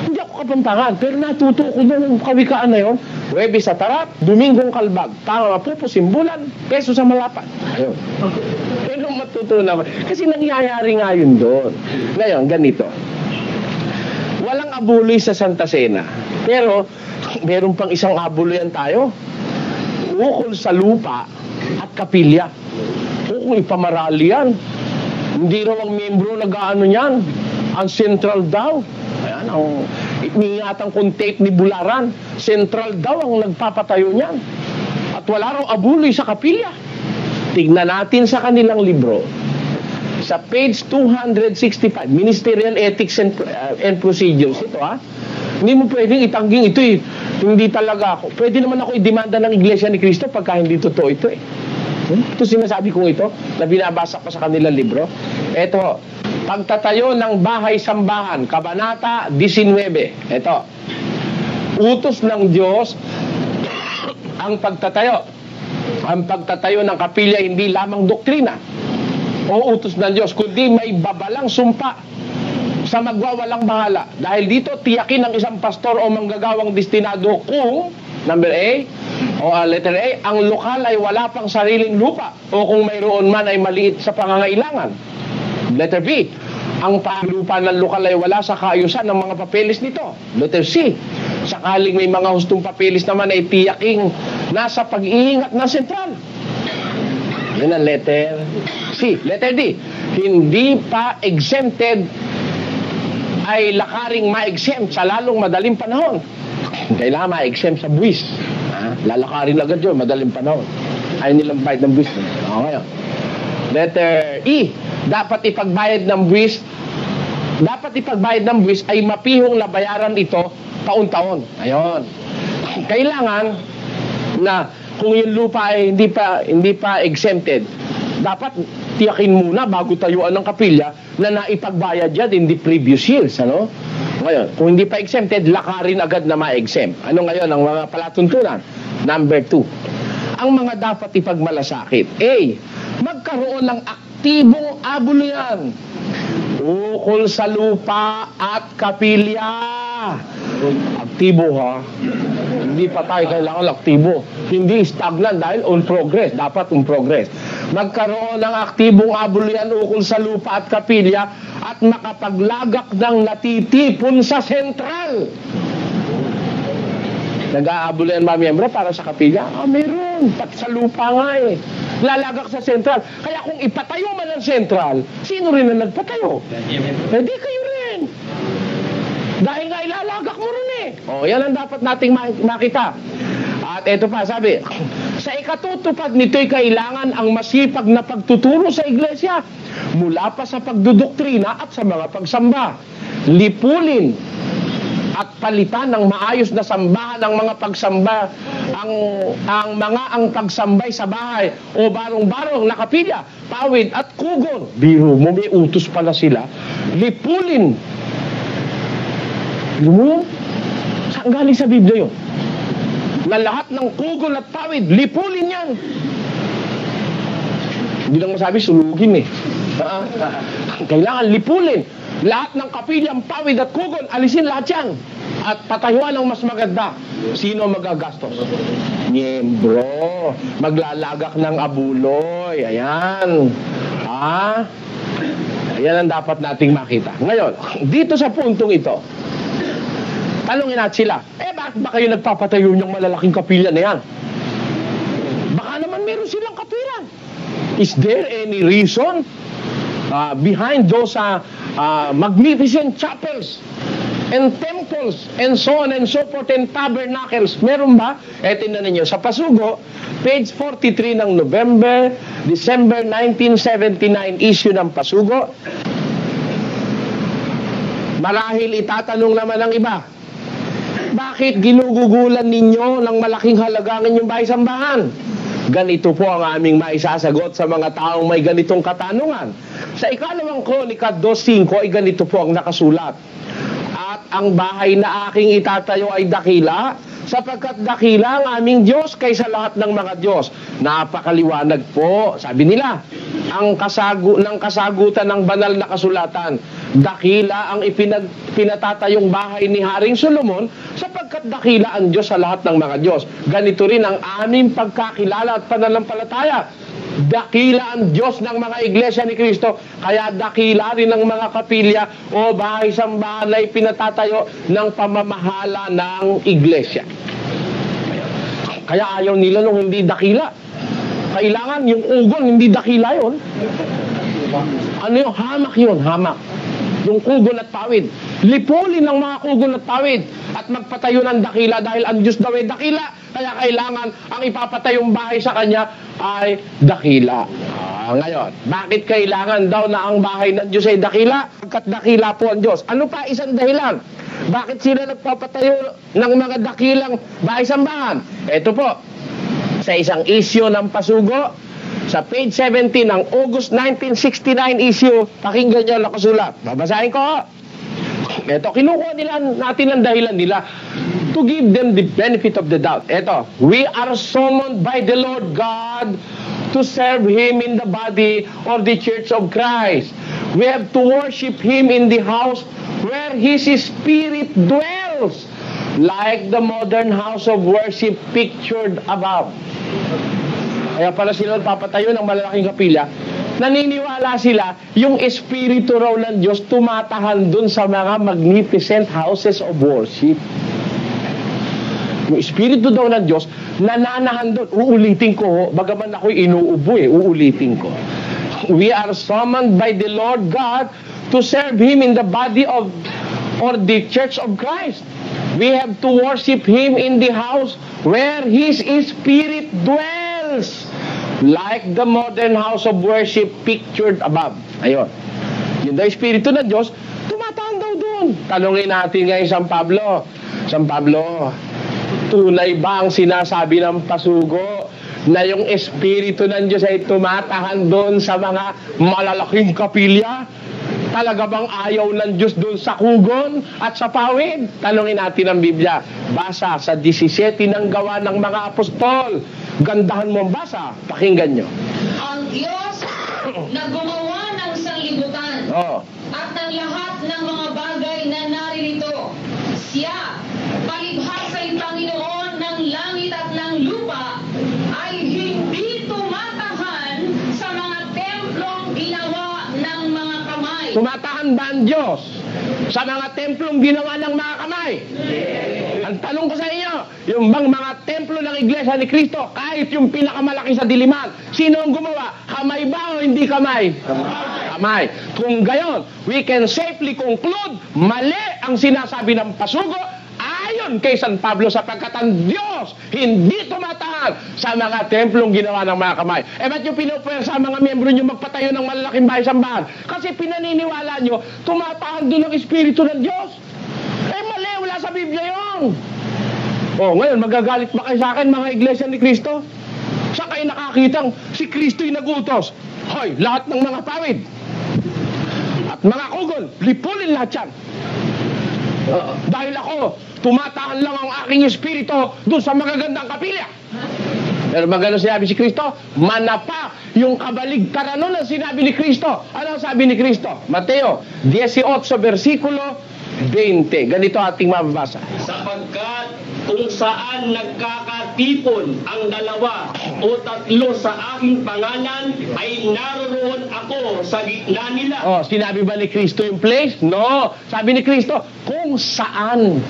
Hindi ako Kapampangan. Pero natuto ko doon ang kawikaan na yun. Webes sa tarat, Dumingong kalbag, pangapapupusimbulan, peso sa malapad. Ayun. Pero matutunan ako. Kasi nangyayari nga yun doon. Ngayon, ganito. Walang abuloy sa Santa Cena. Pero, meron pang isang abuluyan tayo. Ukol sa lupa at kapilya. Kung ipamarali yan. Hindi raw ang membro nag-aano yan. Ang central daw. Ayan, ang iningatan kong tape ni Bularan. Central daw ang nagpapatayo niyan. At wala raw abuloy sa kapilya. Tignan natin sa kanilang libro. Sa page 265, Ministerial Ethics and Procedures. Ito Hindi mo pwedeng itangging ito eh. Hindi talaga ako. Pwede naman ako i-demanda ng Iglesia ni Cristo pagka hindi totoo ito eh. Ito sinasabi kong ito na binabasa ko sa kanilang libro. Ito, pagtatayo ng bahay-sambahan, Kabanata 19. Ito, utos ng Diyos ang pagtatayo. Ang pagtatayo ng kapilya hindi lamang doktrina o utos ng Diyos, kundi may babalang sumpa sa magwawalang bahala. Dahil dito, tiyakin ng isang pastor o manggagawang destinado kung, number A, o letter A, ang lokal ay wala pang sariling lupa o kung mayroon man ay maliit sa pangangailangan. Letter B, ang lupa ng lokal ay wala sa kaayusan ng mga papeles nito. Letter C, sakaling may mga hustong papeles naman ay tiyaking nasa pag-iingat ng sentral. Yan ang letter C. Letter D, hindi pa exempted ay lakaring ma-exempt sa lalong madaling panahon. Kailangan ma-exempt sa buwis. Lalakarin agad yun, madaling panahon. Ayaw nilang bayad ng buwis. Ngayon. Letter E, dapat ipagbayad ng buwis dapat ipagbayad ng buwis ay mapihong na bayaran ito taon-taon. Ayon. Kailangan na kung yung lupa ay hindi pa exempted, dapat tiyakin muna bago tayuan ng kapilya na naipagbayad yan in the previous years. Ano? Ngayon, kung hindi pa exempted, lakarin agad na ma-exempt. Ano ngayon ang mga palatuntunan? Number 2, ang mga dapat ipagmalasakit. A, magkaroon ng aktibong abuluyan ukol sa lupa at kapilya. Aktibo ha. Hindi pa tayo kailangan aktibo. Hindi stagnant dahil on progress. Dapat on progress. Magkaroon ng aktibong abuluyan ukol sa lupa at kapilya at makapaglagak ng natitipon sa sentral. Nag-aabuluyan ba miyembro para sa kapilya? Meron. Pati sa lupa nga eh. Lalagak sa sentral. Kaya kung ipatayo man ang sentral, sino rin ang nagpatayo? Hindi kayo rin. Dahil nga ilalagak mo rin eh. Yan ang dapat nating makita. At eto pa, sabi, sa ikatutupad nito'y kailangan ang masipag na pagtuturo sa iglesia mula pa sa pagdudoktrina at sa mga pagsamba. Lipulin at palitan ng maayos na sambahan ng mga pagsamba ang pagsambay sa bahay o barong-barong na kapilya, pawid at kugon. Biro mo, may utos pala sila. Lipulin. Alam mo yun? Saan galing sa Biblia yun? Na lahat ng kugon at pawid, lipulin yan. Hindi lang masabi, sulugin eh. Kailangan lipulin. Lahat ng kapilyang pawid at kugon, alisin lahat yan. At patayuan ang mas maganda. Sino magagastos? Miyembro. Maglalagak ng abuloy. Ayan. Ayan ang dapat nating makita. Ngayon, dito sa puntong ito, tanungin natin sila, bakit ba kayo nagpapatayo ng malalaking kapilya na yan? Baka naman meron silang kapilan. Is there any reason behind those magnificent chapels and temples and so on and so forth and tabernacles? Meron ba? Tingnan ninyo, sa Pasugo, page 43 ng December 1979 issue ng Pasugo. Marahil itatanong naman ng iba, bakit ginugugulan ninyo ng malaking halaga ng inyong bahay-sambahan? Ganito po ang aming maisasagot sa mga taong may ganitong katanungan. Sa ikalawang Kronika 2:5 ay ganito po ang nakasulat. At ang bahay na aking itatayo ay dakila, sapagkat dakila ang aming Diyos kaysa lahat ng mga Diyos. Napakaliwanag po, sabi nila, ang kasagutan ng banal na kasulatan. Dakila ang pinatatayong bahay ni Haring Solomon, sapagkat dakila ang Diyos sa lahat ng mga Diyos. Ganito rin ang aming pagkakilala at pananampalataya. Dakila ang Diyos ng mga iglesia ni Kristo, kaya dakila rin ang mga kapilya o bahay-sambahan na ipinatatayo ng pamamahala ng iglesia. Kaya ayaw nila nung hindi dakila. Kailangan yung ugon, hindi dakila yun. Ano yung hamak yun? Hamak. Yung kugon at pawid. Lipulin ng mga kugon at pawid at magpatayo ng dakila dahil ang Diyos daw ay dakila. Kaya kailangan ang ipapatayong bahay sa Kanya ay dakila. Ngayon, bakit kailangan daw na ang bahay ng Diyos ay dakila? Pagkat dakila po ang Diyos. Ano pa isang dahilan? Bakit sila nagpapatayo ng mga dakilang bahay-sambahan? Ito po, sa isang issue ng Pasugo, sa page 17 ng August 1969 issue, pakinggan nyo nakasulat. Babasahin ko. Ito, kinukuha natin ang dahilan nila to give them the benefit of the doubt. Ito, we are summoned by the Lord God to serve Him in the body of the Church of Christ. We have to worship Him in the house where His Spirit dwells, like the modern house of worship pictured above. Kaya pala sila papatayo ng malalaking kapilya. Naniniwala sila, yung espiritu raw ng Diyos tumatahan dun sa mga magnificent houses of worship. Yung espiritu daw ng Diyos, nananahan doon. Uulitin ko, bagaman ako'y inuubo uulitin ko. We are summoned by the Lord God to serve Him in the body of, or the Church of Christ. We have to worship Him in the house where His Spirit dwells, like the modern house of worship pictured above. Ayun. Yun daw, Espiritu ng Diyos, tumatahan Tanungin natin ngayon San Pablo. San Pablo, tunay ba ang sinasabi ng pasugo na yung Espiritu ng Diyos ay tumatahan doon sa mga malalaking kapilya? Talaga bang ayaw ng Diyos doon sa kugon at sa pawid? Tanungin natin ang Biblia. Basa sa 17 ng Gawa ng mga Apostol. Gandahan mo ang basa. Pakinggan nyo. Ang Diyos na gumawa ng sanglibutan at ng lahat ng mga bagay na naririto. Siya, palibhasa'y Panginoon ng langit at ng lupa, ay hindi tumatahan sa mga templong ginawa ng mga kamay. Tumatahan ba ang Diyos sa mga templong ginawa ng mga kamay? Ang tanong ko sa inyo, yung bang mga templo ng Iglesia ni Cristo, kahit yung pinakamalaki sa diliman, sino ang gumawa? Kamay ba o hindi kamay? Kamay. Kung gayon, we can safely conclude, mali ang sinasabi ng pasugo, ayon kay San Pablo, sapagkat ang Diyos hindi tumatahan sa mga templong ginawa ng mga kamay. Ba't yung pinupwer sa mga miyembro nyo magpatayo ng malalaking bahay-sambahan? Kasi pinaniniwala nyo, tumatahan doon ang Espiritu ng Diyos. Mali, wala sa Biblia yun. Ngayon, magagalit ba kayo sa akin, mga Iglesia ni Cristo? Saan kayo nakakitang si Kristo'y nagutos? Hoy, lahat ng mga pawid at mga kugon, lipulin lahat yan. Dahil ako, tumatahan lang ang aking espiritu doon sa magagandang kapilya. Pero magano sinabi si Kristo? Manapa yung kabaligtaran nun ang sinabi ni Kristo. Ano ang sabi ni Kristo? Mateo 18 versikulo 20. Ganito ating mababasa. Sapagkat kung saan nagkakatipon ang 2 o 3 sa aking pangalan, ay naroroon ako sa gitna nila. Sinabi ba ni Kristo yung place? No. Sabi ni Kristo, kung saan.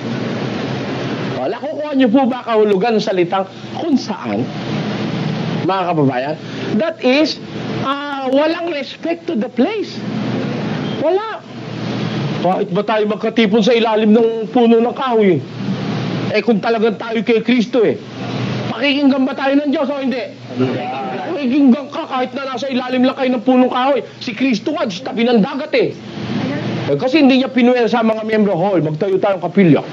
Nakukuha niyo po ba kahulugan ng salitang kung saan? Mga kababayan, that is, walang respect to the place. Wala. Kahit ba tayo magkatipon sa ilalim ng puno ng kahoy? Kung talagang tayo kay Kristo pakikinggan ba tayo ng Diyos o hindi? Pakikinggan ka kahit na nasa ilalim lang kayo ng punong kahoy. Si Kristo nga, sa tabi ng dagat kasi hindi niya pinuwer sa mga miyembro, magtayo tayong kapilya.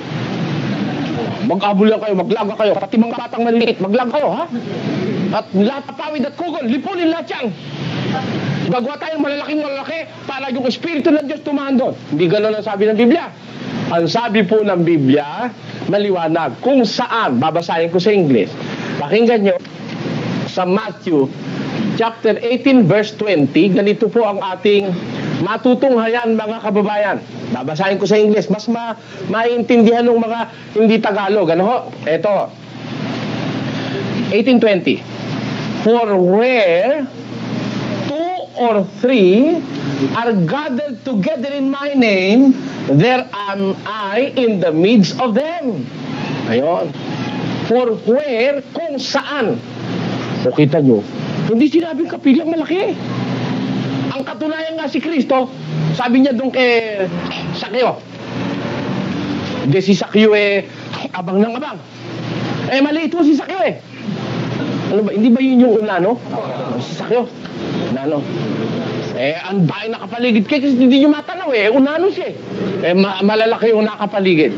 Mag-abol lang kayo, maglaga kayo, pati mga batang maliliit, maglaga kayo, ha? At lahat na pawid at kugon, lipunin lahat yan. Gagawa tayong malalaking para yung Espiritu ng Diyos tumahan doon. Hindi gano'n ang sabi ng Biblia. Ang sabi po ng Biblia, maliwanag. Kung saan, babasahin ko sa English. Pakinggan nyo sa Matthew chapter 18 verse 20. Ganito po ang ating matutunghayan, mga kababayan. Babasahin ko sa English. Mas maintindihan ng mga hindi Tagalog. Ano ho? Ito. 18:20. For where 2 or 3 are gathered together in my name, there am I in the midst of them. Ayon. For where, kung saan. O kita nyo, hindi sinabing kapilang malaki. Ang katunayan nga si Kristo, sabi niya doon kay Sakyo. Hindi si Sakyo abang ng abang. Maliit po si Sakyo Ano ba, hindi ba yun yung unano? Si Sakyo. Unano. Ang dahil nakapaligid kayo kasi hindi nyo matanaw unano siya malalaki yung nakapaligid.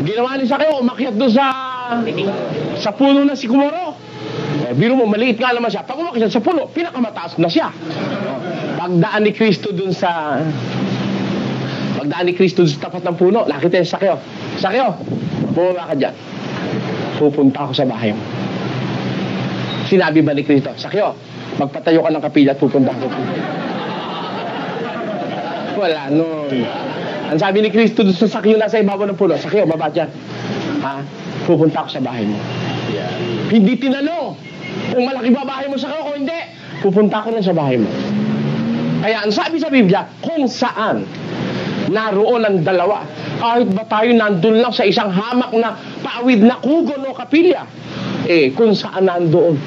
Ginawa ni Sakyo, umakyat doon sa puno ng sikumoro. Biro mo, maliit nga naman siya. Pag umakyat sa puno, pinakamataas na siya. Pagdaan ni Kristo doon sa tapat ng puno, nakita yung Sakyo. Sakyo, bumaba ka dyan. Pupunta ako sa bahay mo. Sinabi ba ni Kristo, Sakyo, magpatayo ka ng kapilya at pupunta ako. Wala nun. Ang sabi ni Kristo doon sa Sakyo nasa ibabaw ng puno, Sakyo, baba dyan. Pupunta ako sa bahay mo. Hindi tinanong kung malaki ba bahay mo, Sakyo, o hindi. Pupunta ako lang sa bahay mo. Kaya ang sabi sa Biblia, kung saan naroon ang 2, kahit ba tayo nandun lang sa isang hamak na pawid na kugon o kapilya, kung saan nandoon,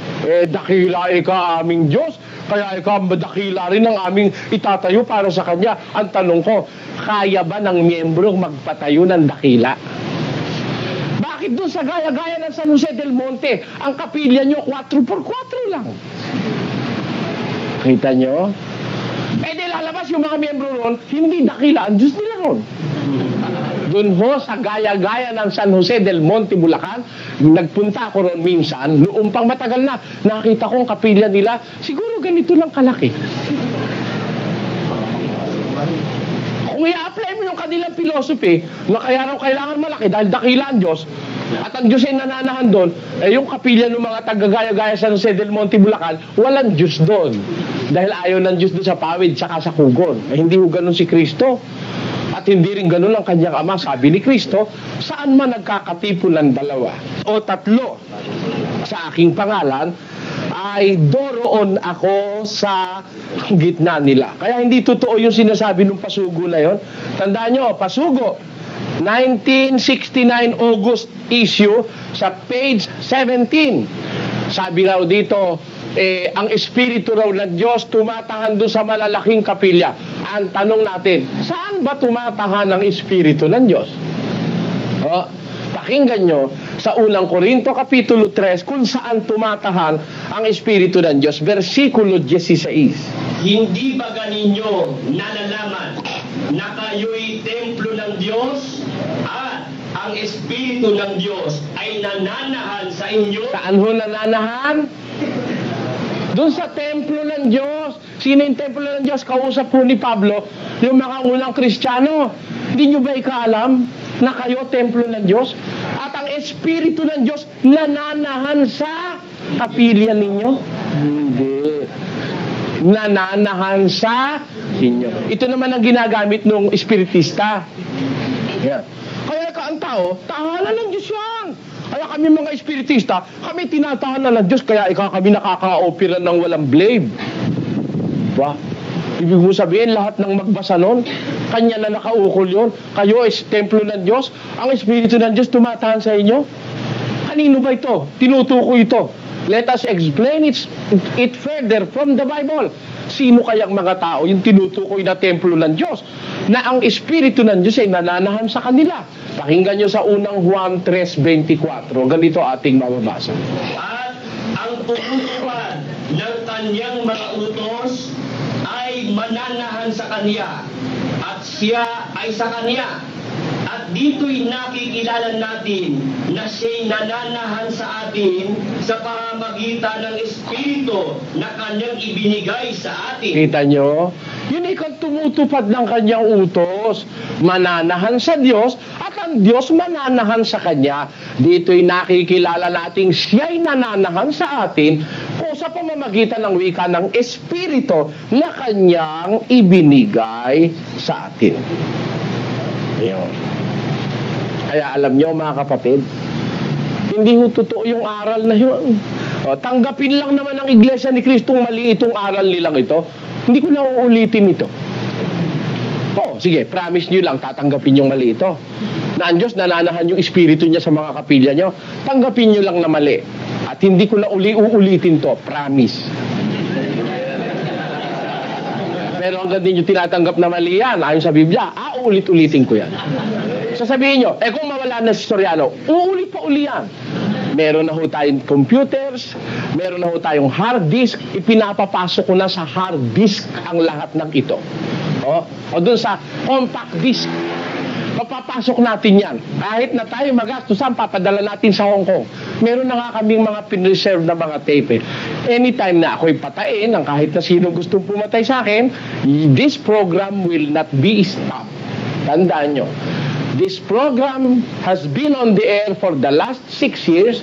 dakila ka aming Diyos, kaya ikaw dakila rin ang aming itatayo para sa Kanya. Ang tanong ko, kaya ba ng miyembro magpatayo ng dakila? Bakit doon sa gaya-gaya ng San Jose del Monte, ang kapilya nyo 4x4 lang? Kita nyo? Di lalabas yung mga miyembro ron, hindi dakila, ang Diyos nila ron. Doon ho sa gaya-gaya ng San Jose del Monte, Bulacan, nagpunta ako ron minsan, noong pang matagal na, nakita ko ang kapilya nila, siguro ganito lang kalaki. Kung i-apply mo yung kanilang philosophy, na kaya raw kailangan malaki dahil dakila ang Diyos, at ang Diyos ay nananahan doon, eh yung kapilya ng mga taga-gaya-gaya San Jose del Monte, Bulacan, walang Diyos doon. Dahil ayaw ng Diyos doon sa pawid, tsaka sa kugon. Eh, hindi ho ganun si Kristo. At hindi rin ganun ang kanyang ama, sabi ni Kristo, saan man nagkakatipon ng dalawa o tatlo sa aking pangalan, ay doroon ako sa gitna nila. Kaya hindi totoo yung sinasabi ng pasugo na yon. Tandaan nyo, pasugo, 1969 August issue sa page 17. Sabi raw dito, ang Espiritu raw ng Diyos tumatahan doon sa malalaking kapilya. Ang tanong natin, saan ba tumatahan ang Espiritu ng Diyos? Pakinggan nyo sa unang Korinto Kapitulo 3 kung saan tumatahan ang Espiritu ng Diyos. Versikulo 16. Hindi ba ganinyo nalalaman na kayo'y templo ng Diyos at ang Espiritu ng Diyos ay nananahan sa inyo? Saan ho nananahan? Doon sa templo ng Diyos. Sino yung templo ng Diyos? Kausap po ni Pablo, yung mga unang Kristiyano. Hindi nyo ba ikaalam na kayo templo ng Diyos? At ang Espiritu ng Diyos nananahan sa kapilya ninyo? Hindi. Nananahan sa inyo. Ito naman ang ginagamit ng Espiritista. Yeah. Kaya ang tao, tahanan ng Diyos yan. Kaya kami mga Espiritista, kami tinatahanan ng Diyos, kaya kami nakaka-opera ng walang blame. Diba? Ibig mo sabihin, lahat ng magbasa nun, kanya na nakaukol yun. Kayo is templo ng Diyos, ang Espiritu ng Diyos tumatahan sa inyo. Kanino ba ito? Tinutukoy ito. Let us explain it further from the Bible. Sino kayang mga tao yung tinutukoy na templo ng Diyos? Na ang Espiritu ng Diyos ay nananahan sa kanila. Pakinggan nyo sa unang Juan 3:24. Ganito ating mababasa. At ang tutupad ng kanyang mga utos ay mananahan sa kanya at siya ay sa kanya. At dito'y nakikilala natin na siya'y nananahan sa atin sa pamamagitan ng Espiritu na kanyang ibinigay sa atin. Kita nyo? Yun ikaw tumutupad ng kanyang utos. Mananahan sa Diyos at ang Diyos mananahan sa kanya. Dito'y nakikilala natin siya'y nananahan sa atin o sa pamamagitan ng wika ng Espiritu na kanyang ibinigay sa atin. Ayun. Kaya alam nyo mga kapatid, hindi ho totoo yung aral na yun. Tanggapin lang naman ng Iglesia ni Kristong mali itong aral nilang ito. Hindi ko na uulitin ito. Sige, promise nyo lang, tatanggapin yung mali ito. Na ang Diyos nananahan yung Espiritu niya sa mga kapilya nyo. Tanggapin nyo lang na mali. At hindi ko na uulitin to, promise. Pero hanggang din nyo tinatanggap na mali yan, ayon sa Biblia, uulit-ulitin ko yan. Sasabihin nyo, kung mawala na si Soriano, uulit pa uli yan. Meron na ho tayong computers, meron na ho tayong hard disk, ipinapapasok ko na sa hard disk ang lahat ng ito. O dun sa compact disk, papapasok natin yan. Kahit na tayo magastusan, papadala natin sa Hong Kong. Meron na nga kaming mga pinreserve na mga tape. Anytime na ako'y patayin, ang kahit na sino gustong pumatay sa akin, this program will not be stopped. Tandaan nyo. This program has been on the air for the last 6 years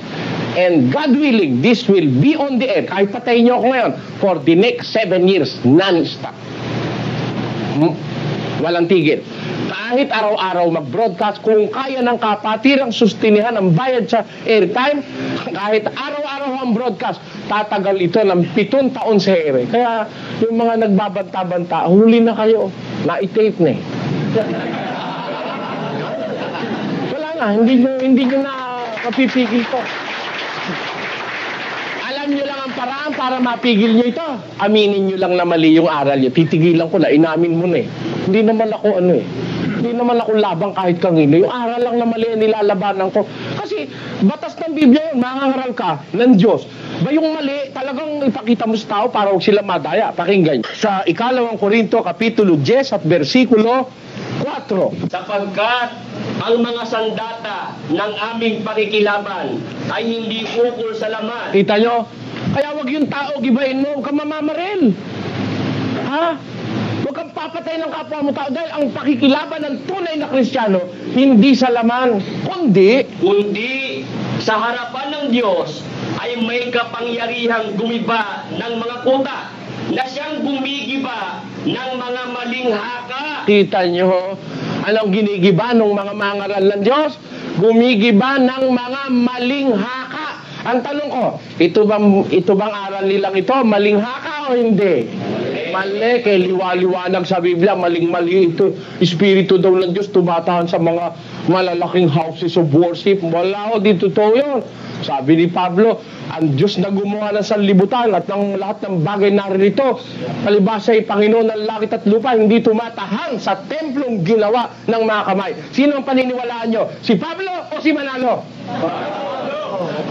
and God willing, this will be on the air. Kahit patayin nyo ako ngayon for the next 7 years, non-stop. Walang tigil. Kahit araw-araw mag-broadcast, kung kaya ng kapatirang sustinihan ang bayad sa airtime, kahit araw-araw ang broadcast, tatagal ito ng 7 taon sa air. Kaya yung mga nagbabanta-banta, huli na kayo. Na-tape na eh. Hindi nyo na mapipigil to. Alam nyo lang ang paraan para mapigil nyo ito. Aminin nyo lang na mali yung aral nyo. Titigilan ko na, inamin mo na eh. Hindi naman ako hindi naman ako labang kahit kanino. Yung aral lang na mali ang nilalabanan ko. Kasi batas ng Biblia yun, mangangaral ka ng Diyos. Ba yung mali, talagang ipakita mo sa tao para huwag sila madaya. Pakinggan. Sa 2 Korinto, Kapitulo 10 at versikulo 4. Sapagkat ang mga sandata ng aming pakikilaban ay hindi ukol sa laman. Kita nyo? Kaya wag yung tao gibain mo, huwag kang mamamaril. Ha? Huwag kang papatay ng kapwa mo tao dahil ang pakikilaban ng tunay na Kristiyano, hindi sa laman, Kundi sa harapan ng Diyos ay may kapangyarihang gumiba ng mga kuta na siyang gumigiba ng mga maling haka. Kita nyo, anong ginigiba ng mga mangaral ng Diyos? Gumigiba ng mga maling haka. Ang tanong ko, ito bang aral nilang ito? Maling haka o hindi? Mali, kay liwa-liwanag sa Biblia, maling-mali ito. Espiritu daw ng Diyos tumatahan sa mga malalaking houses of worship. Wala o, di totoo yun. Sabi ni Pablo, ang Diyos na gumawa ng sanlibutan at ng lahat ng bagay naririto, palibhasa ay Panginoon ng langit at lupa, hindi tumatahan sa templong ginawa ng mga kamay. Sino ang paniniwalaan nyo? Si Pablo o si Manalo?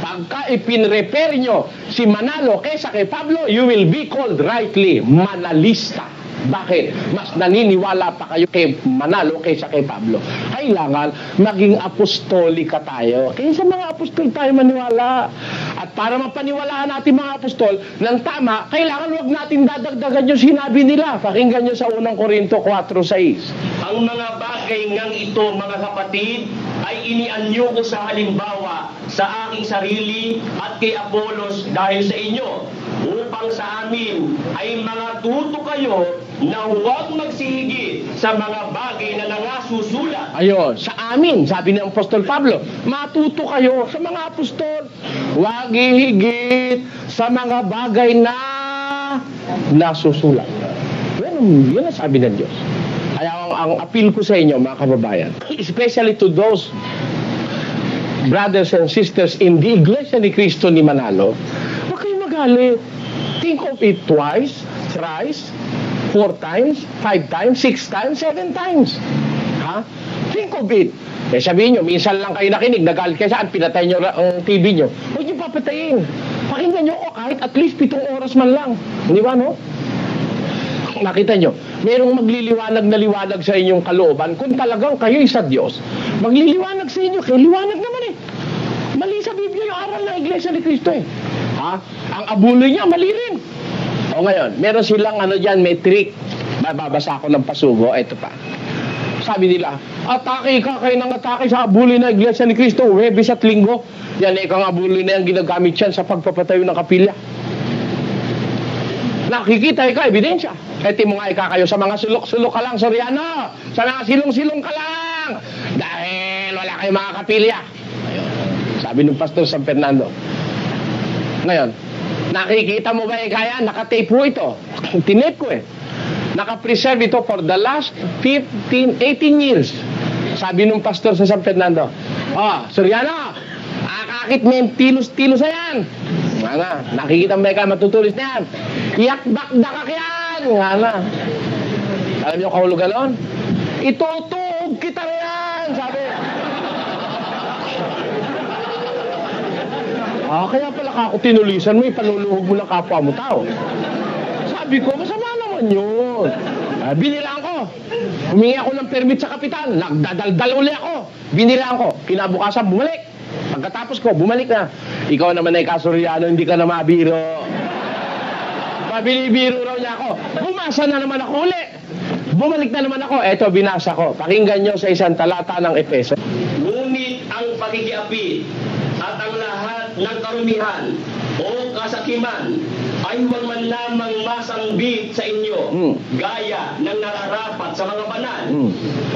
Pagka ipinrepair nyo si Manalo kaysa kay Pablo, you will be called rightly Manalista. Bakit? Mas naniniwala pa kayo kay Manalo kaysa kay Pablo. Kailangan maging apostolika tayo. Kaya sa mga apostol tayo maniwala. At para mapaniwalaan natin mga apostol ng tama, kailangan wag natin dadagdagan yung sinabi nila. Pakinggan nyo sa 1 Corinto 4:6. Ang mga bagay ngang ito, mga kapatid, ay inianyo ko sa halimbawa sa aking sarili at kay Apolos dahil sa inyo, upang sa amin ay mga tuto kayo na huwag magsihigit sa mga bagay na nangasusulat. Ayun, sa amin, sabi ng Apostol Pablo, matuto kayo sa mga apostol. Huwag hihigit sa mga bagay na nasusulat. Yun ang sabi ng Diyos. Kaya ang appeal ko sa inyo, mga kababayan, especially to those brothers and sisters in the Iglesia ni Cristo ni Manalo, huwag kayong magalit. Think of it twice, thrice, 4 times, 5 times, 6 times, 7 times. Ha? Think of it. Eh sabihin nyo, minsan lang kayo nakinig, nagalit kayo saan, pinatay nyo ang TV nyo. Huwag nyo papatayin. Pakinggan nyo ko kahit at least 7 oras man lang. Di ba, no? Nakita nyo, merong magliliwanag na liwanag sa inyong kalooban. Kung talagang kayo sa Diyos, magliliwanag sa inyo. Kaya liwanag naman eh. Mali sa Biblia yung aral ng Iglesia ni Cristo eh. Ha? Ang abuloy niya, mali rin. O ngayon, meron silang dyan, may trick. Babasa ako ng pasugo. Ito pa. Sabi nila, atake ka kayo ng atake sa abuloy na Iglesia ni Cristo, Huwebes at Linggo. Yan eh, kang abuloy na yung ginagamit yan sa pagpapatayo ng kapilya. Nakikita ka, ebidensya. Eti mo nga kayo sa mga sulok-sulok ka lang, Soriano. Sa mga silong-silong ka lang. Dahil wala kayong mga kapilya. Ayun. Sabi ng Pastor San Fernando. Ngayon, nakikita mo ba kaya? Nakatape po ito. Tinape ko eh. Nakapreserve ito for the last 18 years. Sabi ng Pastor sa San Fernando. Soriano, akakit may tilos-tilos na yan. Nakikita mo ba kaya matutulis na yan? Iyak-bakdak yan! Alam niyo kahulugan nun? Itutuog kita yan! Sabi. Kaya pala ako tinulisan mo, ipanuluhog mo ng kapwa mo tao. Sabi ko, masama naman yun. Binilaan ko. Humingi ako ng permit sa kapitan. Nagdadaldal uli ako. Binilaan ko. Kinabukasan, bumalik. Pagkatapos ko, bumalik na. Ikaw naman ay Soriano, hindi ka na mabiro. Mabinibiro raw niya ako. Bumasa na naman ako uli. Bumalik na naman ako. Eto, binasa ko. Pakinggan nyo sa isang talata ng Efeso. Ngunit ang pakikiapid at ang lahat ng karumihan o kasakiman ay huwag man lamang masangbit sa inyo gaya ng nararapat sa mga banal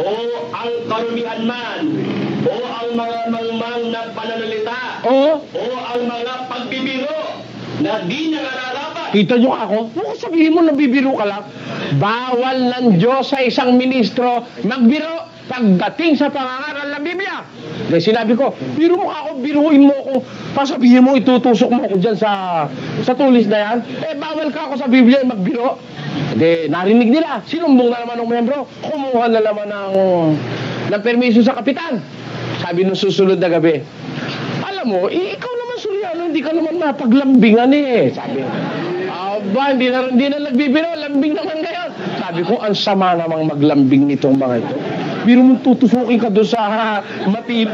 o ang karumihan man o ang mga mangmang na pananalita o ang mga pagbibiro na di nararapat. Kita nyo ako? Kung sabihin mo nabibiro ka lang, bawal ng Diyos sa isang ministro magbiro pagdating sa pangangaral ng Biblia. Dahil sinabi ko, biro mo ako, biruin mo ako, pasabihin mo, itutusok mo ako dyan sa tulis na yan. Bawal ka ako sa Biblia magbiro. Narinig nila, sinumbong na naman ng membro, kumuha na naman ng permiso sa kapitan. Sabi nung susunod na gabi, alam mo, ikaw naman Soriano, hindi ka naman mapaglambingan eh. Sabi, hindi na nagbibiro, lambing naman ngayon. Sabi ko, ang sama namang maglambing nitong mga ito. Biro mo tutusukin ka doon sa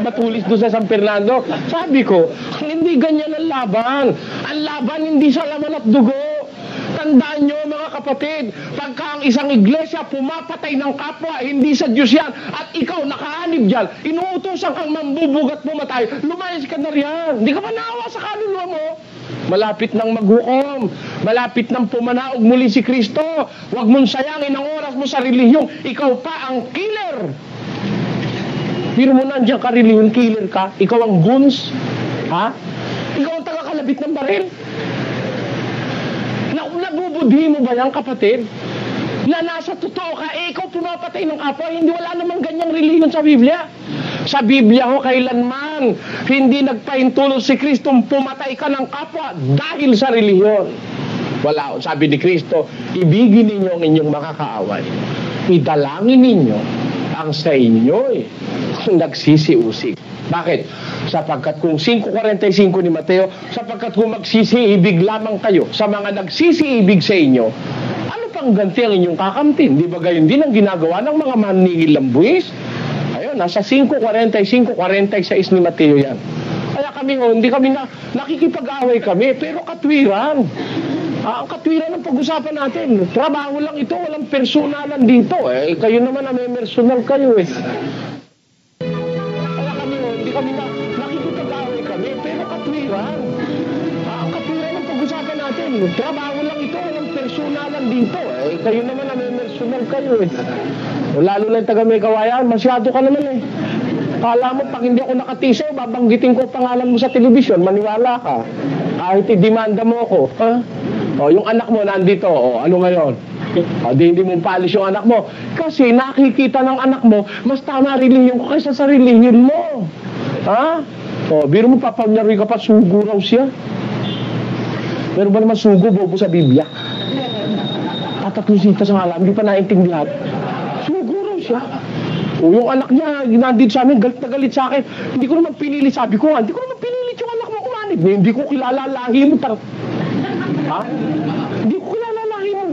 matulis doon sa San Fernando. Sabi ko, hindi ganyan ang laban. Ang laban hindi sa laman at dugo. Tandaan nyo mga kapatid, pagka ang isang iglesia pumapatay ng kapwa, hindi sa Diyos yan, at ikaw nakahanib dyan, inuutosan kang mambubugat pumatay, lumayas ka na riyan. Hindi ka ba naawa sa kaluluwa mo? Malapit nang maghukom, malapit nang pumanaog muli si Kristo. Huwag mong sayangin ang oras mo sa relihiyong ikaw pa ang killer. Pero mo nandiyan ka relihiyong killer ka, ikaw ang guns, ha? Ikaw ang tagakalabit ng baril. Nabubudhi mo ba yan, kapatid? Na nasa totoo ka, ikaw pumapatay ng kapwa, hindi wala namang ganyang relihiyon sa Biblia. Sa Biblia ho, kailanman hindi nagpahintulot si Kristo pumatay ka ng kapwa dahil sa relihiyon. Wala, sabi ni Kristo, ibigin ninyo ang inyong makakaaway. Idalangin ninyo ang sa inyo nagsisiusig. Bakit? Sapagkat kung 5:45 ni Mateo, sapagkat kung magsisiibig lamang kayo sa mga nagsisiibig sa inyo, ano pang ganti ang inyong kakamtin? Di ba gayon din ang ginagawa ng mga maningil ng buwis? Ayun, nasa 5:45-46 ni Mateo yan. Kaya kami, hindi kami nakikipag-away kami, pero katwiran. Ang katwiran ng pag-usapan natin, trabaho lang ito, walang personalan dito. Kayo naman na may personal kayo Kaya kami, hindi kami nakikipag-away kami, pero katwiran. Ang katwiran ng pag-usapan natin, trabaho lang ito, walang personalan dito. Kayo naman na may personal kayo Lalo lang taga may kawayan, masyado ka naman Kala mo, pag hindi ako nakatisaw, babanggitin ko pangalan mo sa telebisyon, maniwala ka. Kahit i-demanda mo ako, ha? Yung anak mo nandito, ano ngayon? Hindi mo palis yung anak mo. Kasi nakikita ng anak mo, mas tama relihiyon ko kaysa sa relihiyon mo. Ha? Biro mo, papanyari ka pa, sugo raw siya. Meron ba naman sugo, bobo sa Biblia? Tataklusita sa alam, hindi pa naintindihan. Sugo raw siya. Yung anak niya, nandito sa amin, galit na galit sa akin. Hindi ko naman pinili, sabi ko, hindi ko naman pinilit yung anak mo kumanib. Hindi ko kilala lahi mo. Ha? Hindi ko kilala lahi mo.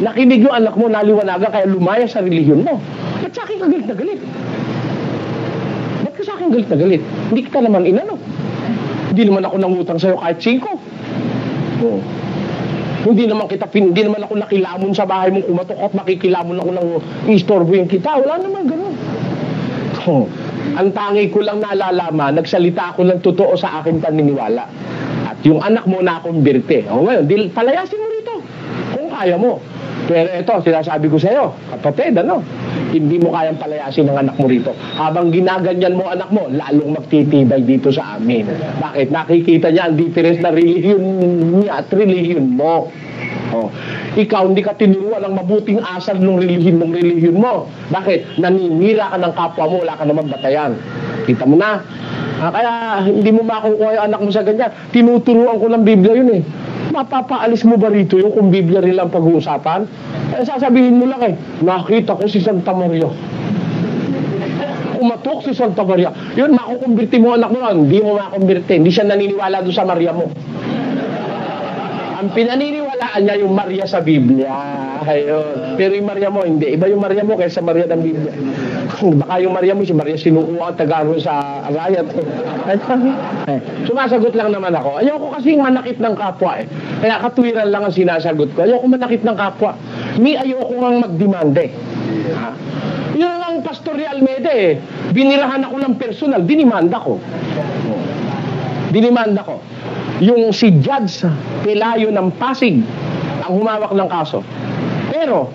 Nakinig yung anak mo, naliwanagan, kaya lumaya sa relihiyon mo. Ba't sa akin ka galit na galit? Ba't ka sa akin galit na galit? Hindi kita naman inano. Hindi naman ako nangutang sa'yo kahit 5. Hindi naman ako nakilamon sa bahay mong kumatok at makikilamon ako ng istorbohin kita. Wala naman ganun. Ang tangi ko lang naalalaman, nagsalita ako ng totoo sa aking paniniwala. At yung anak mo na-converte. Ngayon, palayasin mo rito. Kung kaya mo. Pero ito, sinasabi ko sa'yo, kapatid, hindi mo kayang palayasin ng anak mo rito. Habang ginaganyan mo anak mo, lalong magtitibay dito sa amin. Bakit? Nakikita niya ang difference na relihiyon niya at relihiyon mo. Ikaw, hindi ka tinuruan ng mabuting asal ng relihiyon mo. Bakit? Naninira ka ng kapwa mo, wala ka naman batayan. Kita mo na. Kaya hindi mo makukuha yung anak mo sa ganyan. Tinuturuan ko ng Biblia yun Mapapaalis mo ba rito yung kung Biblia rin lang pag-uusapan? Sasabihin mo lang nakita ko si Santa Maria. Umatok si Santa Maria. Yun, makukumbirti mo anak mo lang. Hindi mo makukumbirti. Hindi siya naniniwala doon sa Maria mo. Ang pinaniniwalaan niya yung Maria sa Biblia. Ayun. Pero yung Maria mo, hindi. Iba yung Maria mo kaysa Maria ng Biblia. Baka yung Maria mo, si Maria sinukuha at tagaro sa arayat. Sumasagot lang naman ako. Ayoko kasing manakit ng kapwa Kaya katwiran lang ang sinasagot ko. Ayoko manakit ng kapwa. Ayoko nga magdemande. Yun lang Pastor Almeida Binirahan ako ng personal. Dinimanda ko. Yung si Judge Pelayo ng Pasig ang humawak ng kaso. Pero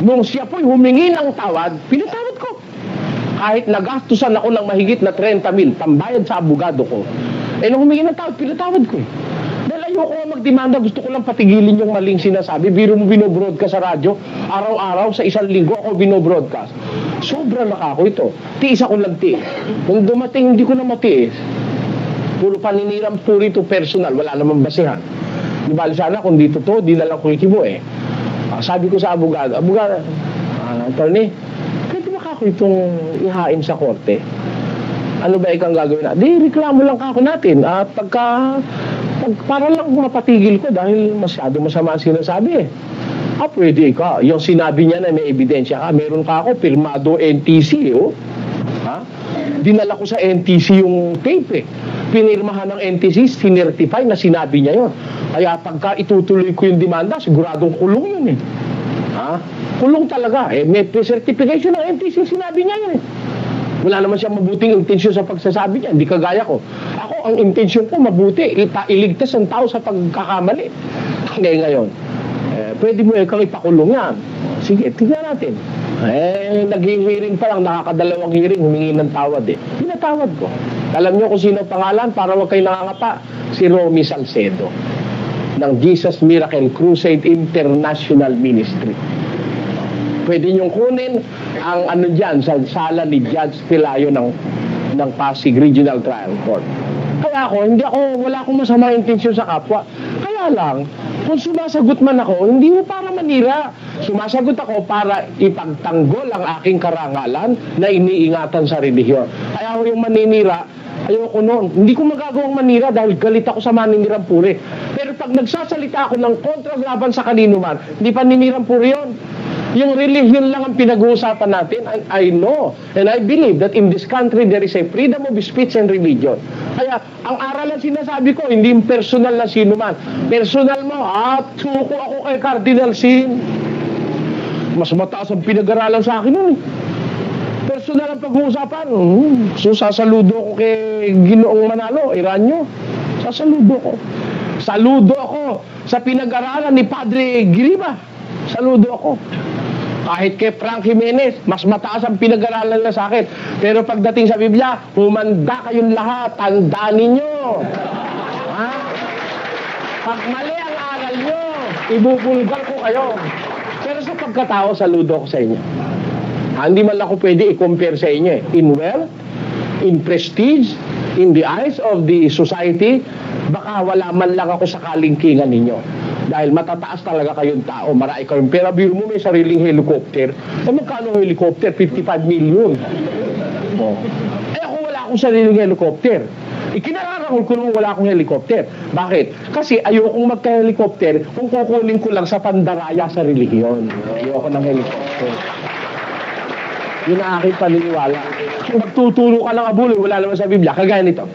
nung siya po'y humingi ng tawad, pinatawad ko. Kahit nagastusan ako ng mahigit na 30,000 pambayad sa abogado ko. Nung humingi ng tawad, pinatawad ko Dahil ayoko magdemanda, gusto ko lang patigilin yung maling sinasabi. Biro mo binobroadcast sa radyo, araw-araw sa isang linggo ako binobroadcast. Sobra nakako ito. Tiis ako lang tiis. Kung dumating, hindi ko na matiis. Puro paninirang purito personal, wala namang basihan. Di ba, sana kung dito di na lang kulikibo sabi ko sa abogado, attorney, pwede ba ako itong ihain sa korte? Ano ba ikang gagawin na? Di, reklamo lang ako natin. At para lang mapatigil ko dahil masyado masama ang sinasabi Pwede ka. Yung sinabi niya na may ebidensya ka, meron ka ako, pirmado NTC, oh. Ha? Dinala ko sa NTC yung tape, eh. Pinirmahan ng NTC, sinertify na sinabi niya yon. Kaya pagka itutuloy ko yung demanda, siguradong kulong yun, eh. Ha? Kulong talaga. May certification ng NTC, sinabi niya yun, eh. Wala naman siyang mabuting intensyon sa pagsasabi niya. Hindi kagaya ko. Ako, ang intensyon ko mabuti. Iligtas ang tao sa pagkakamali. Ngayon, pwede mo kang ipakulong yan. Sige, tingnan natin. Naging hearing pa lang, nakakadalawang hearing, humingi ng tawad eh. Pinatawad ko. Alam niyo kung sino pangalan para wag kayo nangangapa? Si Romy Salcedo ng Jesus Miracle Crusade International Ministry. Pwede niyong kunin ang ano dyan sa sala ni Judge Pelayo ng Pasig Regional Trial Court. Kaya wala akong masamang intensyon sa kapwa. Kaya lang, kung sumasagot man ako, hindi mo para manira. Sumasagot ako para ipagtanggol ang aking karangalan na iniingatan sa relihiyon. Kaya ako yung maninira, ayoko noon. Hindi ko magagawang manira dahil galit ako sa maninirang puri. Pero pag nagsasalita ako ng kontra laban sa kanino man, hindi paninirang puri yun. Yung religion lang ang pinag-uusapan natin. I know and I believe that in this country there is a freedom of speech and religion. Kaya ang aral ang sinasabi ko, hindi personal na sino man. Personal mo, suko ako kay Cardinal Sin. Mas mataas ang pinag-aralan sa akin nun, eh. Personal ang pag-uusapan. Sasaludo ko kay Ginoong Manalo, Iranyo. Sasaludo ko. Saludo ako sa pinag-aralan ni Padre Giriba. Saludo ako. Kahit kay Frank Jimenez, mas mataas ang pinag-aralan na sa akin. Pero pagdating sa Biblia, humanda kayong lahat. Tandaan ninyo. Ha? Pag mali ang aral nyo, ibubulgar ko kayo. Pero sa pagkatao, saludo ko sa inyo. Hindi man lang ako pwede i-compare sa inyo, eh. In wealth, in prestige, in the eyes of the society, baka wala man lang ako sa kalingkingan ninyo. Dahil matataas talaga kayong tao, marami kayong pera. Biro mo may sariling helicopter. Magkano ang helicopter? 55 million. Oh. Ako wala akong sariling helicopter. Ikinararangol ko nung wala akong helicopter. Bakit? Kasi ayokong magka-helicopter kung kukunin ko lang sa pandaraya sa relihiyon. Ayoko ng helicopter. Yun ang aking paniniwala. Kung magtuturo ka ng abuloy, wala naman sa Biblia. Kagaya nito.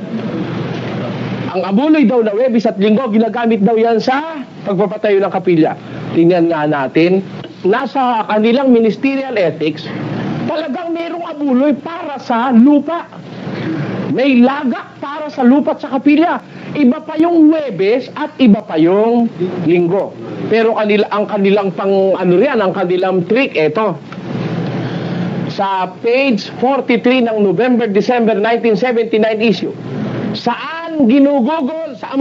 Ang abuloy daw na Webis at Linggo, ginagamit daw yan sa pagpapatayo ng kapilya. Tingnan nga natin, nasa kanilang ministerial ethics, talagang merong abuloy para sa lupa. May lagak para sa lupa at sa kapilya. Iba pa yung Webes at iba pa yung Linggo. Pero ang kanilang ang kanilang trick, eto. Sa page 43 ng November-December 1979 issue, saan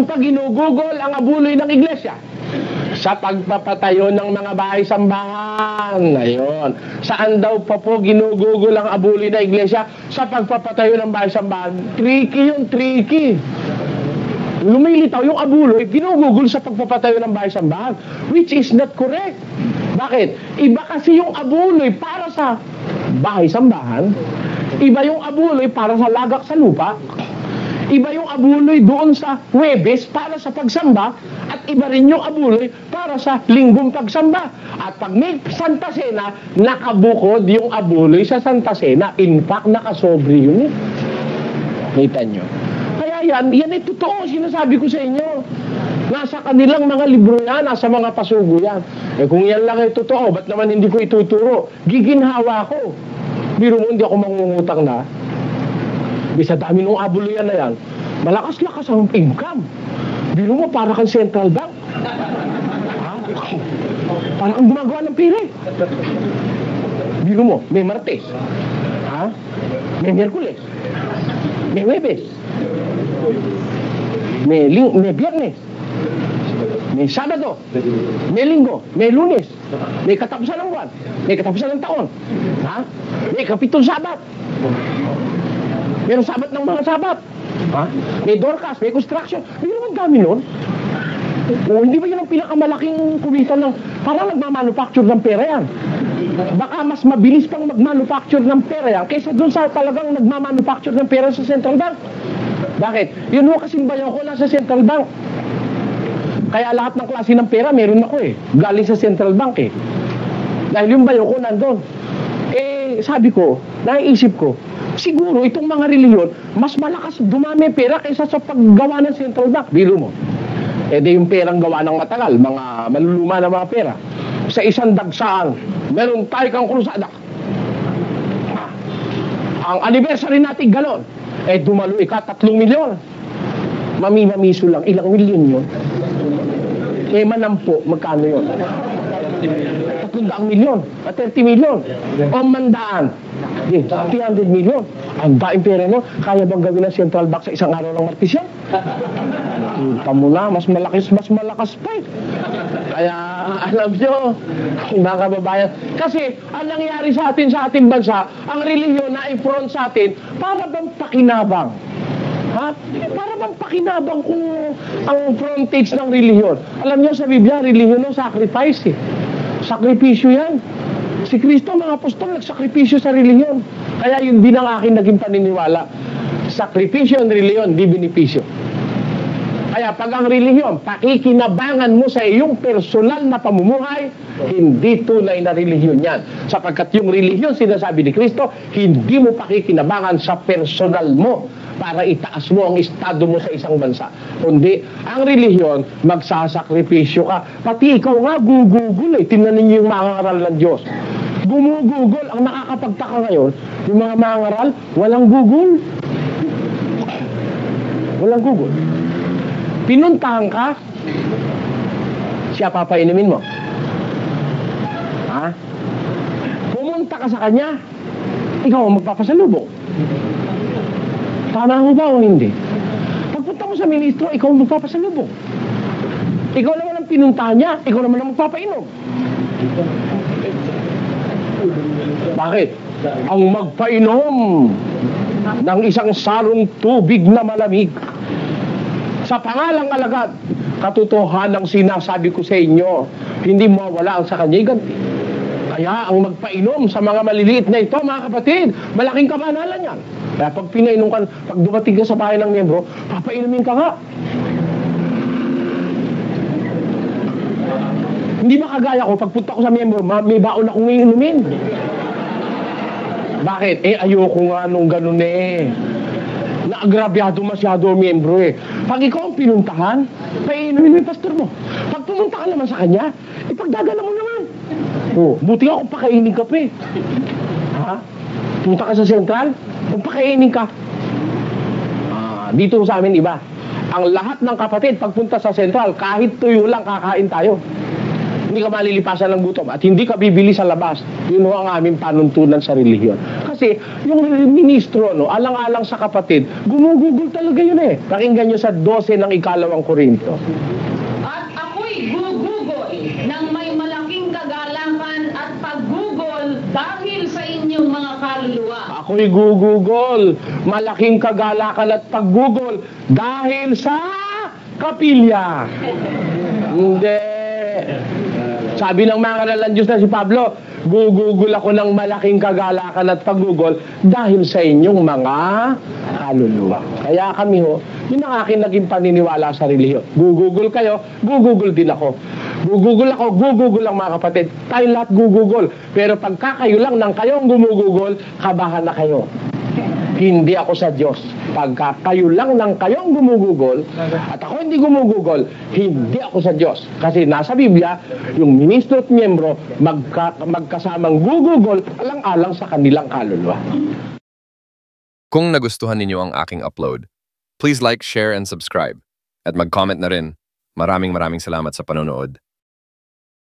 pa ginugugol ang abuloy ng iglesia? Sa pagpapatayo ng mga bahay-sambahan. Ayun. Saan daw pa po ginugugol ang abuloy ng iglesia? Sa pagpapatayo ng bahay-sambahan. Tricky yun, tricky. Lumilitaw yung abuloy, ginugugol sa pagpapatayo ng bahay-sambahan, which is not correct. Bakit? Iba kasi yung abuloy para sa bahay-sambahan, iba yung abuloy para sa lagak sa lupa, iba yung abuloy doon sa Huwebes para sa pagsamba, at iba rin yung abuloy para sa linggong pagsamba. At pag may Santa Cena, nakabukod yung abuloy sa Santa Cena. In fact, nakasobre yun. Kita nyo? Kaya yan ay totoo, sinasabi ko sa inyo. Nasa kanilang mga libro yan, nasa mga pasugo yan. Kung yan lang ay totoo, ba't naman hindi ko ituturo? Giginhawa ko. Biro mo, hindi ako mangungutang na. Bisa dami nung abuloy yan na yan. Malakas-lakas ang income. Biro mo, para kang central bank. Para kang gumagawa ng pera. Biro mo, may Martes. May Miyerkules. May Huwebes. May Biyernes. May Sabado. May Linggo. May Lunes. May katapusan ng buwan. May katapusan ng taon. May kapitong Sabat. Meron Sabat ng mga Sabat. May Dorcas. May construction. May naman dami nun. O hindi ba yun ang pinakamalaking kumita ng... Parang nagmamanufacture ng pera yan. Baka mas mabilis pang magmanufacture ng pera yan kaysa dun sa talagang nagmamanufacture ng pera sa Central Bank. Bakit? Yun ho kasing bayaw ko nasa Central Bank. Kaya lahat ng klase ng pera meron ako eh. Galing sa central bank eh. Dahil yung bayo ko nandun. Sabi ko, naiisip ko, siguro itong mga reliyon, mas malakas dumami pera kaysa sa paggawa ng central bank. Biro mo. Di yung perang gawa ng matagal, mga maluluma na mga pera. Sa isang dagsaan, meron tayo kang krusada. Ang anniversary natin galon, dumalo ka 3 milyon. Mami-mamiso lang, ilang milyon yun? Manampo, magkano yun? 300 milyon, 30 milyon. O mandaan, 300 milyon. Ang daing pera nyo, kaya bang gawin ng central bank sa isang araw ng Martes yan? Kita mo na, mas malakas pa eh. Kaya alam nyo, mga kababayan, kasi ang nangyari sa ating bansa, ang relihiyon na i-front sa atin, para bang pakinabang. Para bang pakinabang kung ang frontage ng relihiyon. Alam nyo sa Biblia, relihiyon ng sacrifice eh. Sakripisyo yan. Si Kristo, mga apostol, nagsakripisyo sa relihiyon. Kaya yun din ang akin naging paniniwala. Sakripisyo ang relihiyon, di benepisyo. Kaya pag ang relihiyon, pakikinabangan mo sa iyong personal na pamumuhay, hindi tunay na relihiyon yan. Sapagkat yung relihiyon, sinasabi ni Kristo, hindi mo pakikinabangan sa personal mo para itaas mo ang estado mo sa isang bansa. Kundi, ang relihiyon, magsasakripisyo ka. Pati ikaw nga, gugugol eh. Tingnan niyo yung mga ngaral ng Diyos. Gumugugol. Ang nakakapagtaka ngayon, yung mga ngaral, walang gugol. Walang gugol. Pinuntahan ka, siya papainumin mo. Pumunta ka sa kanya, ikaw ang magpapasalubong. Tama mo ba o hindi? Pagpunta mo sa ministro, ikaw ang magpapasalubong. Ikaw naman ang pinuntahan niya, ikaw naman ang magpapainom. Bakit? Ang magpainom ng isang sarong tubig na malamig sa pangalang alagad, katotohanang sinasabi ko sa inyo, hindi mawawala ang sa kanya ganti. Kaya ang magpainom sa mga maliliit na ito, mga kapatid, malaking kamanalan yan. Kaya pag pinainom ka, pag dumating ka sa bahay ng miyembro, papainumin ka nga. Hindi ba kagaya ko, pagpunta ko sa miyembro, may baon akong iinumin. Bakit? Ayoko nga nung ganun eh. Naagrabyado masyado ang miyembro eh. Pag ikaw ang pinuntahan, painumin mo yung pastor mo. Pag pumunta ka naman sa kanya, ipagdadala mo naman. Buti nga kung pakainin ka pa eh. Punta ka sa sentral, kung pakainin ka. Dito sa amin iba. Ang lahat ng kapatid, pagpunta sa sentral, kahit tuyo lang kakain tayo. Hindi ka malilipasan ng gutom at hindi ka bibili sa labas. Yun ang aming panuntunan sa relihiyon. Kasi yung ministro, alang-alang sa kapatid, gumugugol talaga yun eh. Pakinggan nyo sa 12 ng 2 Korinto. At ako'y gugugol ng may malaking kagalakan at paggugol dahil sa inyong mga kaluluwa. Ako'y gugugol, malaking kagalakan at paggugol dahil sa kapilya. Hindi. Sabi ng mga ngaral ng Diyos na si Pablo, gugugol ako ng malaking kagalakan at paggugol dahil sa inyong mga kaluluwa. Kaya kami yun ang akin naging paniniwala sa relihiyon. Gugugol kayo, gugugol din ako. Gugugol ako, gugugol ang mga kapatid. Tayo lahat gugugol. Pero pagka kayo lang ng kayong gumugugol, kabahan na kayo. Hindi ako sa Diyos. Pagka kayo lang ng kayong gumugugol at ako hindi gumugugol, hindi ako sa Diyos. Kasi nasa Biblia, yung ministro at miyembro magkasamang gugugol alang-alang sa kanilang kaluluwa. Kung nagustuhan ninyo ang aking upload, please like, share, and subscribe. At mag-comment na rin. Maraming salamat sa panonood.